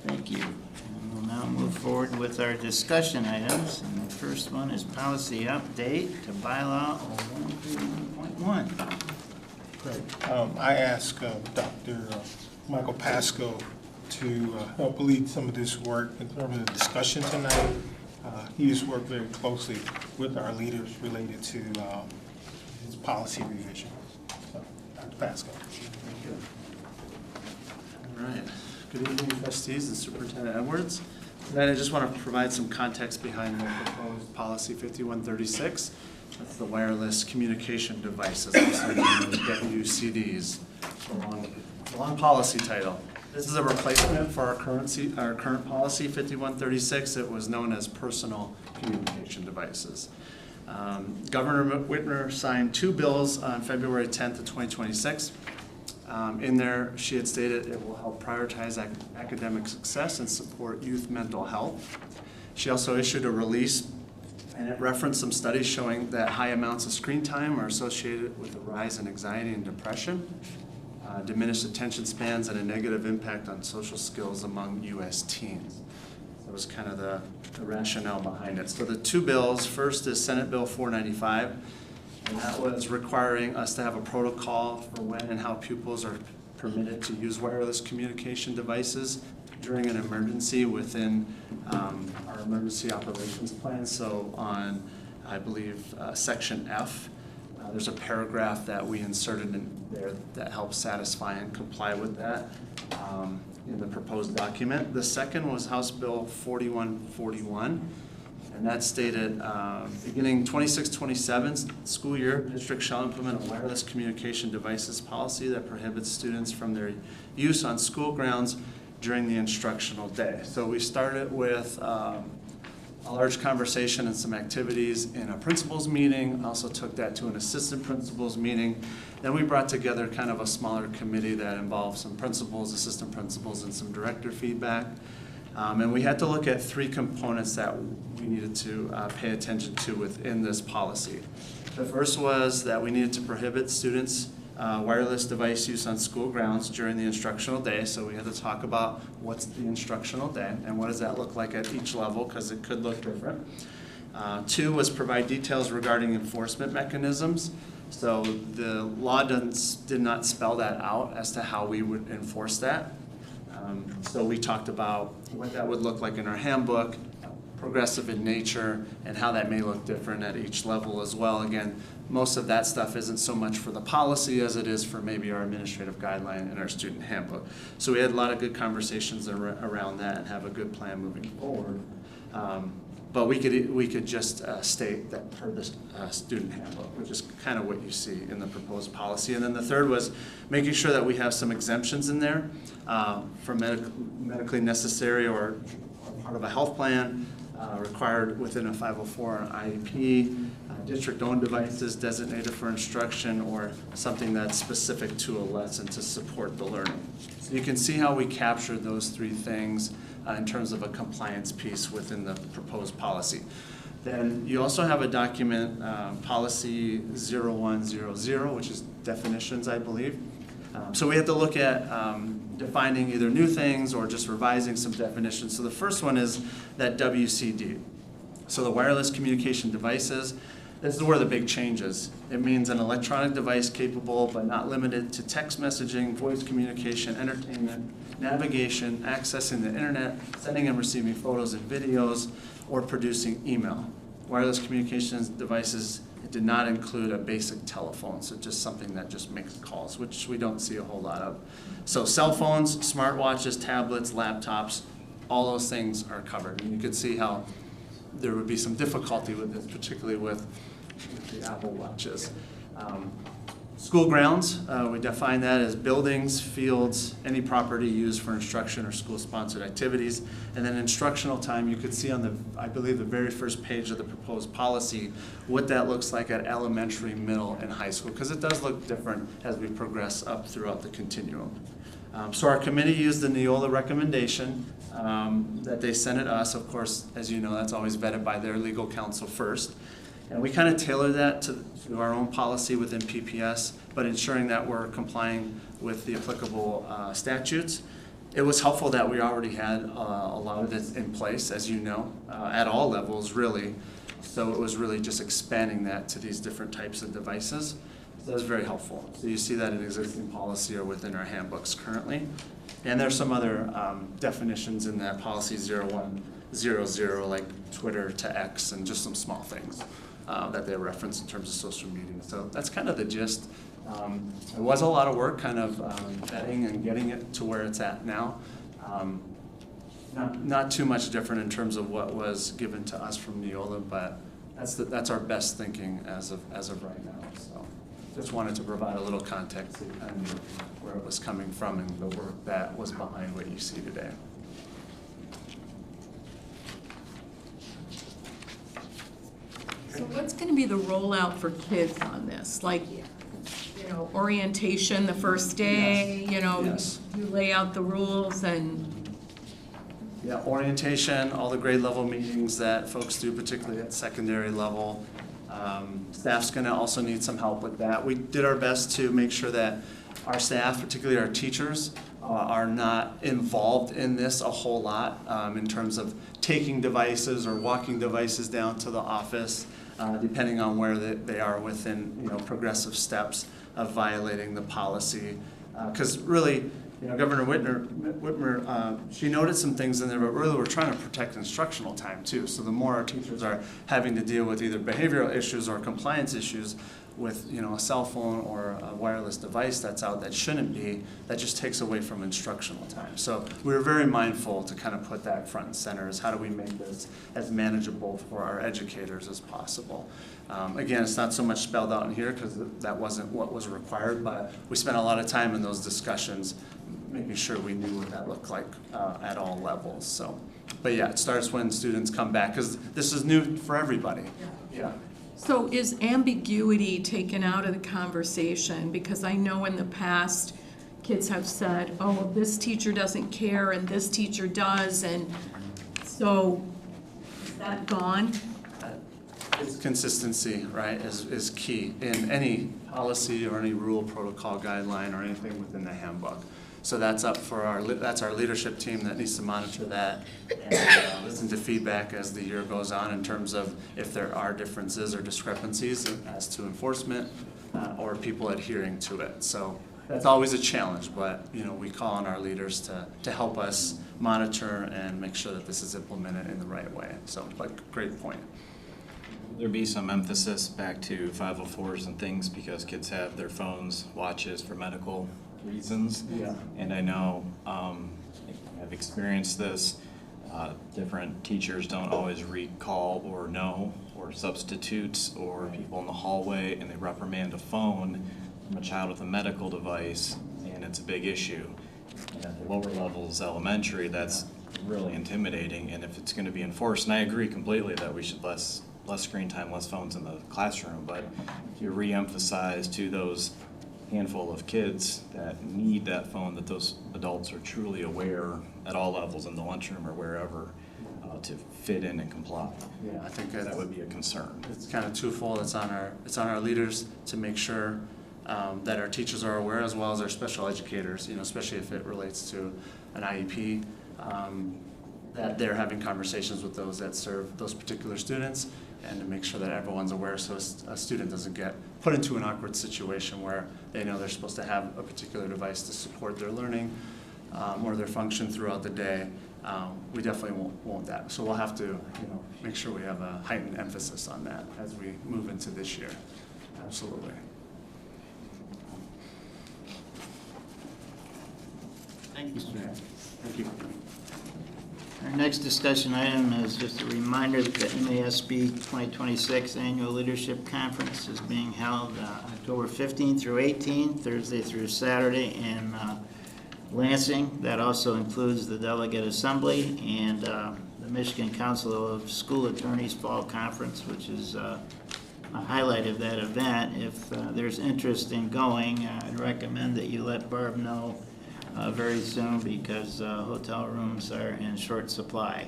Thank you. And we'll now move forward with our discussion items. And the first one is policy update to bylaw 0131.1. Great. I asked Dr. Michael Pasco to help lead some of this work in terms of the discussion tonight. He has worked very closely with our leaders related to his policy revision. So, Dr. Pasco. All right. Good evening, trustees and Superintendent Edwards. Tonight, I just want to provide some context behind the proposed policy 5136. That's the wireless communication devices, also known as WCDs. It's a long policy title. This is a replacement for our current policy 5136. It was known as personal communication devices. Governor Whitmer signed 2 bills on February 10th of 2026. In there, she had stated it will help prioritize academic success and support youth mental health. She also issued a release, and it referenced some studies showing that high amounts of screen time are associated with a rise in anxiety and depression, diminished attention spans, and a negative impact on social skills among U.S. teens. That was kind of the rationale behind it. So the 2 bills, first is Senate Bill 495, and that was requiring us to have a protocol for when and how pupils are permitted to use wireless communication devices during an emergency within our emergency operations plan. So on, I believe, Section F, there's a paragraph that we inserted in there that helps satisfy and comply with that in the proposed document. The second was House Bill 4141. And that stated, beginning 26-27 school year, districts shall implement a wireless communication devices policy that prohibits students from their use on school grounds during the instructional day. So we started with a large conversation and some activities in a principals meeting, also took that to an assistant principals meeting. Then we brought together kind of a smaller committee that involved some principals, assistant principals, and some director feedback. And we had to look at 3 components that we needed to pay attention to within this policy. The first was that we needed to prohibit students' wireless device use on school grounds during the instructional day. So we had to talk about what's the instructional day and what does that look like at each level, because it could look different. 2 was provide details regarding enforcement mechanisms. So the law did not spell that out as to how we would enforce that. So we talked about what that would look like in our handbook, progressive in nature and how that may look different at each level as well. Again, most of that stuff isn't so much for the policy as it is for maybe our administrative guideline and our student handbook. So we had a lot of good conversations around that and have a good plan moving forward. But we could just state that per the student handbook, which is kind of what you see in the proposed policy. And then the third was making sure that we have some exemptions in there for medically necessary or part of a health plan, required within a 504 or IEP, district-owned devices designated for instruction, or something that's specific to a lesson to support the learning. So you can see how we captured those three things in terms of a compliance piece within the proposed policy. Then you also have a document, policy 0100, which is definitions, I believe. So we have to look at defining either new things or just revising some definitions. So the first one is that WCD. So the wireless communication devices, this is where the big change is. It means an electronic device capable but not limited to text messaging, voice communication, entertainment, navigation, accessing the internet, sending and receiving photos and videos, or producing email. Wireless communications devices, it did not include a basic telephone, so just something that just makes calls, which we don't see a whole lot of. So cell phones, smartwatches, tablets, laptops, all those things are covered. And you can see how there would be some difficulty with this, particularly with the Apple Watches. School grounds, we define that as buildings, fields, any property used for instruction or school-sponsored activities. And then instructional time, you could see on the, I believe, the very first page of the proposed policy, what that looks like at elementary, middle, and high school, because it does look different as we progress up throughout the continuum. So our committee used the Neola recommendation that they sent it us. Of course, as you know, that's always vetted by their legal counsel first. And we kind of tailor that to our own policy within PPS, but ensuring that we're complying with the applicable statutes. It was helpful that we already had a lot of this in place, as you know, at all levels, really. So it was really just expanding that to these different types of devices. So that was very helpful. So you see that in existing policy or within our handbooks currently. And there's some other definitions in that policy 0100, like Twitter to X, and just some small things that they reference in terms of social media. So that's kind of the gist. It was a lot of work kind of vetting and getting it to where it's at now. Not too much different in terms of what was given to us from Neola, but that's our best thinking as of right now. So just wanted to provide a little context so you kind of knew where it was coming from and the work that was behind what you see today. So what's going to be the rollout for kids on this? Like, you know, orientation the first day, you know, Yes. you lay out the rules and... Yeah, orientation, all the grade level meetings that folks do, particularly at secondary level. Staff's going to also need some help with that. We did our best to make sure that our staff, particularly our teachers, are not involved in this a whole lot in terms of taking devices or walking devices down to the office, depending on where they are within, you know, progressive steps of violating the policy. Because really, you know, Governor Whitmer, she noted some things in there, but really we're trying to protect instructional time too. So the more our teachers are having to deal with either behavioral issues or compliance issues with, you know, a cell phone or a wireless device that's out that shouldn't be, that just takes away from instructional time. So we were very mindful to kind of put that front and center, is how do we make this as manageable for our educators as possible. Again, it's not so much spelled out in here because that wasn't what was required, but we spent a lot of time in those discussions making sure we knew what that looked like at all levels. So, but yeah, it starts when students come back because this is new for everybody. Yeah. So is ambiguity taken out of the conversation? Because I know in the past, kids have said, oh, well, this teacher doesn't care and this teacher does, and so is that gone? It's consistency, right, is key in any policy or any rule, protocol, guideline, or anything within the handbook. So that's up for that's our leadership team that needs to monitor that and listen to feedback as the year goes on in terms of if there are differences or discrepancies as to enforcement or people adhering to it. So that's always a challenge, but, you know, we call on our leaders to help us monitor and make sure that this is implemented in the right way. So, like, great point. There be some emphasis back to 504s and things because kids have their phones, watches for medical reasons. Yeah. And I know, I've experienced this, different teachers don't always recall or know, or substitutes, or people in the hallway, and they reprimand a phone from a child with a medical device, and it's a big issue. And at the lower levels, elementary, that's really intimidating, and if it's gonna be enforced, and I agree completely that we should less screen time, less phones in the classroom, but if you re-emphasize to those handful of kids that need that phone, that those adults are truly aware at all levels in the lunchroom or wherever to fit in and comply. Yeah, I think that would be a concern. It's kind of twofold. It's on our leaders to make sure that our teachers are aware, as well as our special educators, you know, especially if it relates to an IEP, that they're having conversations with those that serve those particular students, and to make sure that everyone's aware so a student doesn't get put into an awkward situation where they know they're supposed to have a particular device to support their learning or their function throughout the day. We definitely won't want that. So we'll have to, you know, make sure we have a heightened emphasis on that as we move into this year. Absolutely. Thank you, sir. Thank you. Our next discussion item is just a reminder that the MASB 2026 Annual Leadership Conference is being held October 15th through 18th, Thursday through Saturday in Lansing. That also includes the Delegate Assembly and the Michigan Council of School Attorneys Fall Conference, which is a highlight of that event. If there's interest in going, I'd recommend that you let Barb know very soon because hotel rooms are in short supply.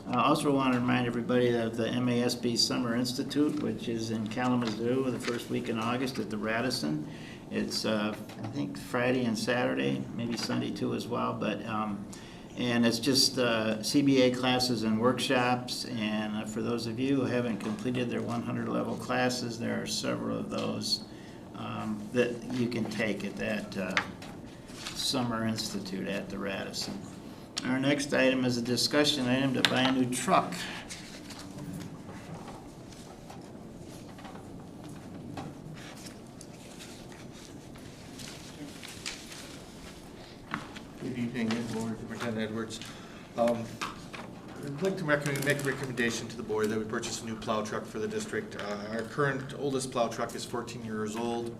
I also want to remind everybody of the MASB Summer Institute, which is in Kalamazoo the first week in August at the Radisson. It's, I think, Friday and Saturday, maybe Sunday too as well, but and it's just CBA classes and workshops, and for those of you who haven't completed their 100 level classes, there are several of those that you can take at that Summer Institute at the Radisson. Our next item is a discussion item to buy a new truck. Good evening, Board Superintendent Edwards. I'd like to make a recommendation to the board that we purchase a new plow truck for the district. Our current oldest plow truck is 14 years old.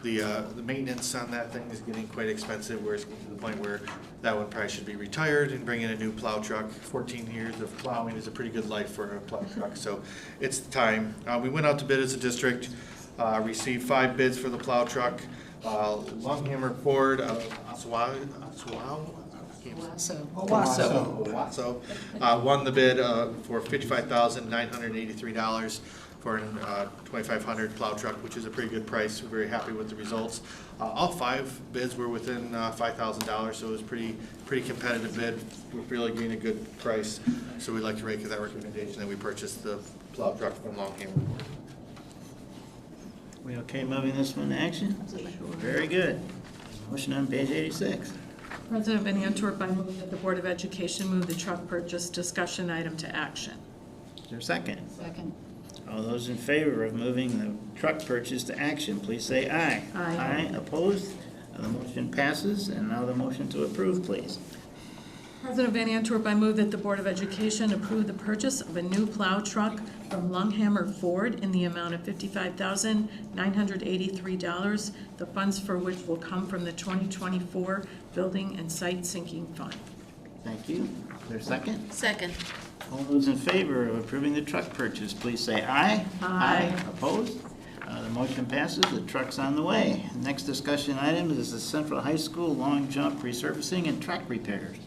The maintenance on that thing is getting quite expensive, where it's getting to the point where that one probably should be retired and bring in a new plow truck. 14 years of plowing is a pretty good life for a plow truck, so it's time. We went out to bid as a district, received 5 bids for the plow truck. Longhammer Ford of Owasso won the bid for $55,983 for a 2,500 plow truck, which is a pretty good price. We're very happy with the results. All 5 bids were within $5,000, so it was pretty competitive bid. We're really getting a good price, so we'd like to make that recommendation that we purchase the plow truck from Longhammer Ford. We okay moving this one to action? Very good. Motion on page 86. President Van Antwerp, I move that the Board of Education move the truck purchase discussion item to action. Is there a second? Second. All those in favor of moving the truck purchase to action, please say aye. Aye. Aye. Opposed? The motion passes. And now the motion to approve, please. President Van Antwerp, I move that the Board of Education approve the purchase of a new plow truck from Longhammer Ford in the amount of $55,983, the funds for which will come from the 2024 Building and Site Sinking Fund. Thank you. Is there a second? Second. All those in favor of approving the truck purchase, please say aye. Aye. Opposed? The motion passes. The truck's on the way. Next discussion item is the Central High School long jump resurfacing and track repairs.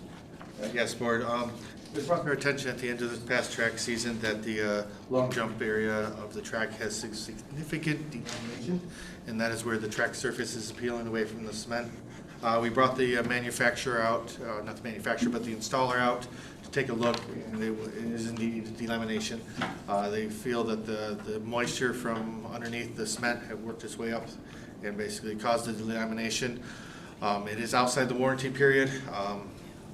Yes, Board. It brought our attention at the end of this past track season that the long jump area of the track has significant delamination, and that is where the track surface is peeling away from the cement. We brought the manufacturer out, not the manufacturer, but the installer out to take a look, and it is indeed delamination. They feel that the moisture from underneath the cement had worked its way up and basically caused the delamination. It is outside the warranty period,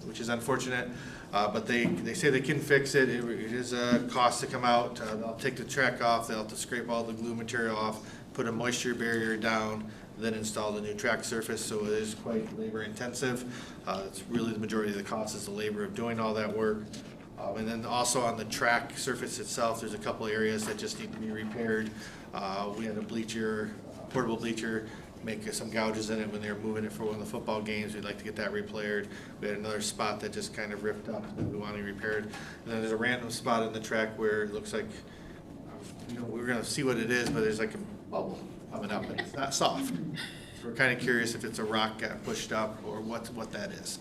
which is unfortunate, but they say they can fix it. It is a cost to come out. They'll take the track off, they'll have to scrape all the glue material off, put a moisture barrier down, then install the new track surface, so it is quite labor intensive. It's really the majority of the cost is the labor of doing all that work. And then also on the track surface itself, there's a couple areas that just need to be repaired. We had a bleacher, portable bleacher, make some gouges in it when they were moving it for one of the football games. We'd like to get that repaired. We had another spot that just kind of ripped up that we want to repaired. And then there's a random spot in the track where it looks like, we're gonna see what it is, but there's like a bubble coming up and it's not soft. So we're kind of curious if it's a rock got pushed up or what that is.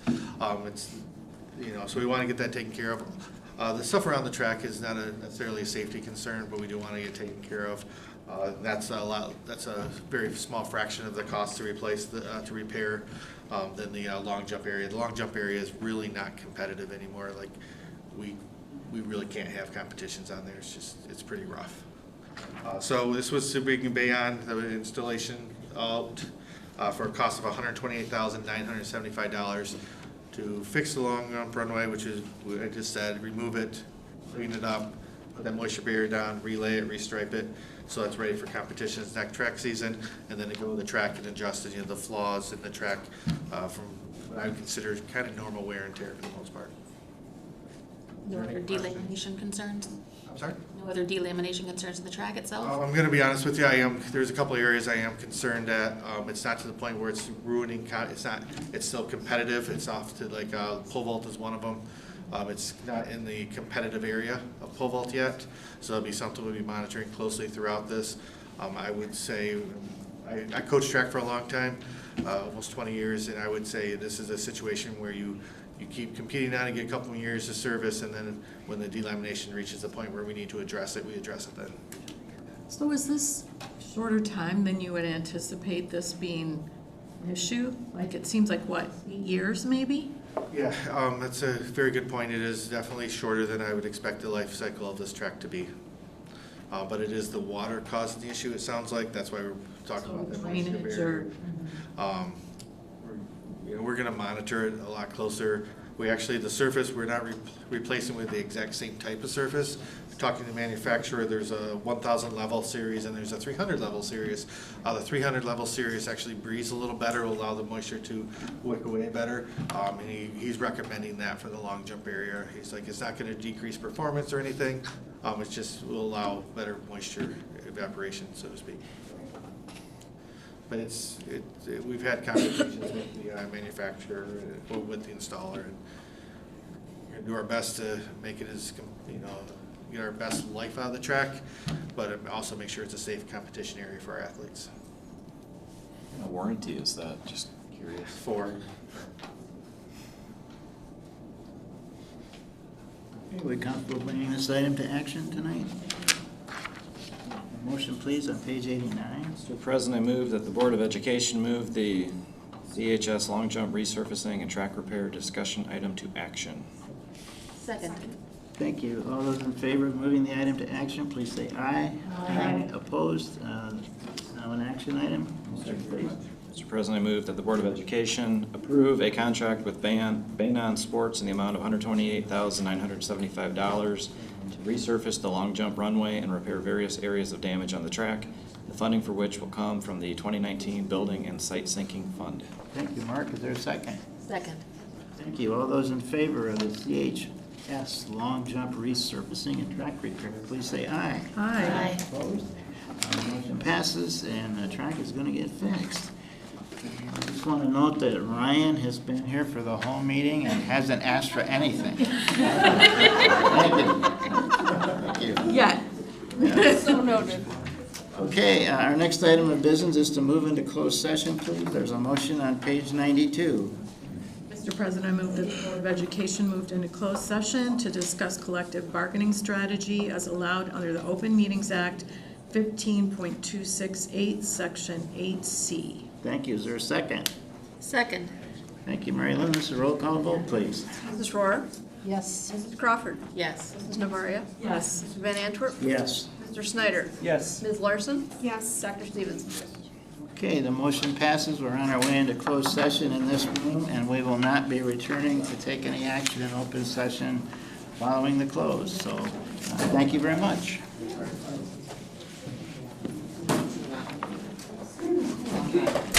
It's, so we want to get that taken care of. The stuff around the track is not necessarily a safety concern, but we do want to get taken care of. That's a very small fraction of the cost to replace to repair than the long jump area. The long jump area is really not competitive anymore. Like we really can't have competitions on there. It's pretty rough. So this was to bring Bayonne the installation out for a cost of $128,975 to fix the long jump runway, which is what I just said, remove it, clean it up, put that moisture barrier down, relay it, restripe it, so it's ready for competitions next track season, and then to go to the track and adjust the flaws in the track from what I would consider kind of normal wear and tear for the most part. No other delamination concerns? I'm sorry? No other delamination concerns in the track itself? I'm going to be honest with you. There's a couple of areas I am concerned at. It's not to the point where it's ruining. It's still competitive. It's off to pole vault is one of them. It's not in the competitive area of pole vault yet, so it'll be something we'll be monitoring closely throughout this. I would say I coached track for a long time, almost 20 years, and I would say this is a situation where you keep competing on and get a couple of years of service, and then when the delamination reaches the point where we need to address it, we address it then. So is this shorter time than you would anticipate this being an issue? Like, it seems like, what, 8 years maybe? Yeah, that's a very good point. It is definitely shorter than I would expect the life cycle of this track to be. But it is the water causing the issue, it sounds like. That's why we're talking about that moisture barrier. We're going to monitor it a lot closer. The surface, we're not replacing with the exact same type of surface. Talking to the manufacturer, there's a 1,000 level series and there's a 300 level series. The 300 level series actually breathes a little better, will allow the moisture to wick away better. And he's recommending that for the long jump area. He's like, it's not going to decrease performance or anything. It just will allow better moisture evaporation, so to speak. But we've had conversations with the manufacturer, with the installer, and we're going to do our best to make it as, get our best life out of the track, but also make sure it's a safe competition area for our athletes. What kind of warranty is that? Just curious. 4. Okay, we comfortable bringing this item to action tonight? Motion, please, on page 89. Mr. President, I move that the Board of Education move the CHS long jump resurfacing and track repair discussion item to action. Second. Thank you. All those in favor of moving the item to action, please say aye. Aye. Opposed? Now an action item. Mr. Please. Mr. President, I move that the Board of Education approve a contract with Bayonne Sports in the amount of $128,975 to resurface the long jump runway and repair various areas of damage on the track, the funding for which will come from the 2019 Building and Site Sinking Fund. Thank you, Mark. Is there a second? Second. Thank you. All those in favor of the CHS long jump resurfacing and track repair, please say aye. Aye. Opposed? Motion passes, and the track is going to get fixed. I just want to note that Ryan has been here for the whole meeting and hasn't asked for anything. Thank you. Thank you. Yeah. So noted. Okay, our next item of business is to move into closed session, please. There's a motion on page 92. Mr. President, I move that the Board of Education moved into closed session to discuss collective bargaining strategy as allowed under the Open Meetings Act 15.268, Section 8C. Thank you. Is there a second? Second. Thank you, Mary Lynn. This is a roll call vote, please. Mrs. Rohr? Yes. Mrs. Crawford? Yes. Mrs. Navaria? Yes. Mr. Van Antwerp? Yes. Mr. Snyder? Yes. Ms. Larson? Yes. Dr. Stevens? Okay, the motion passes. We're on our way into closed session in this room, and we will not be returning to take any action in open session following the close. So, thank you very much. Okay.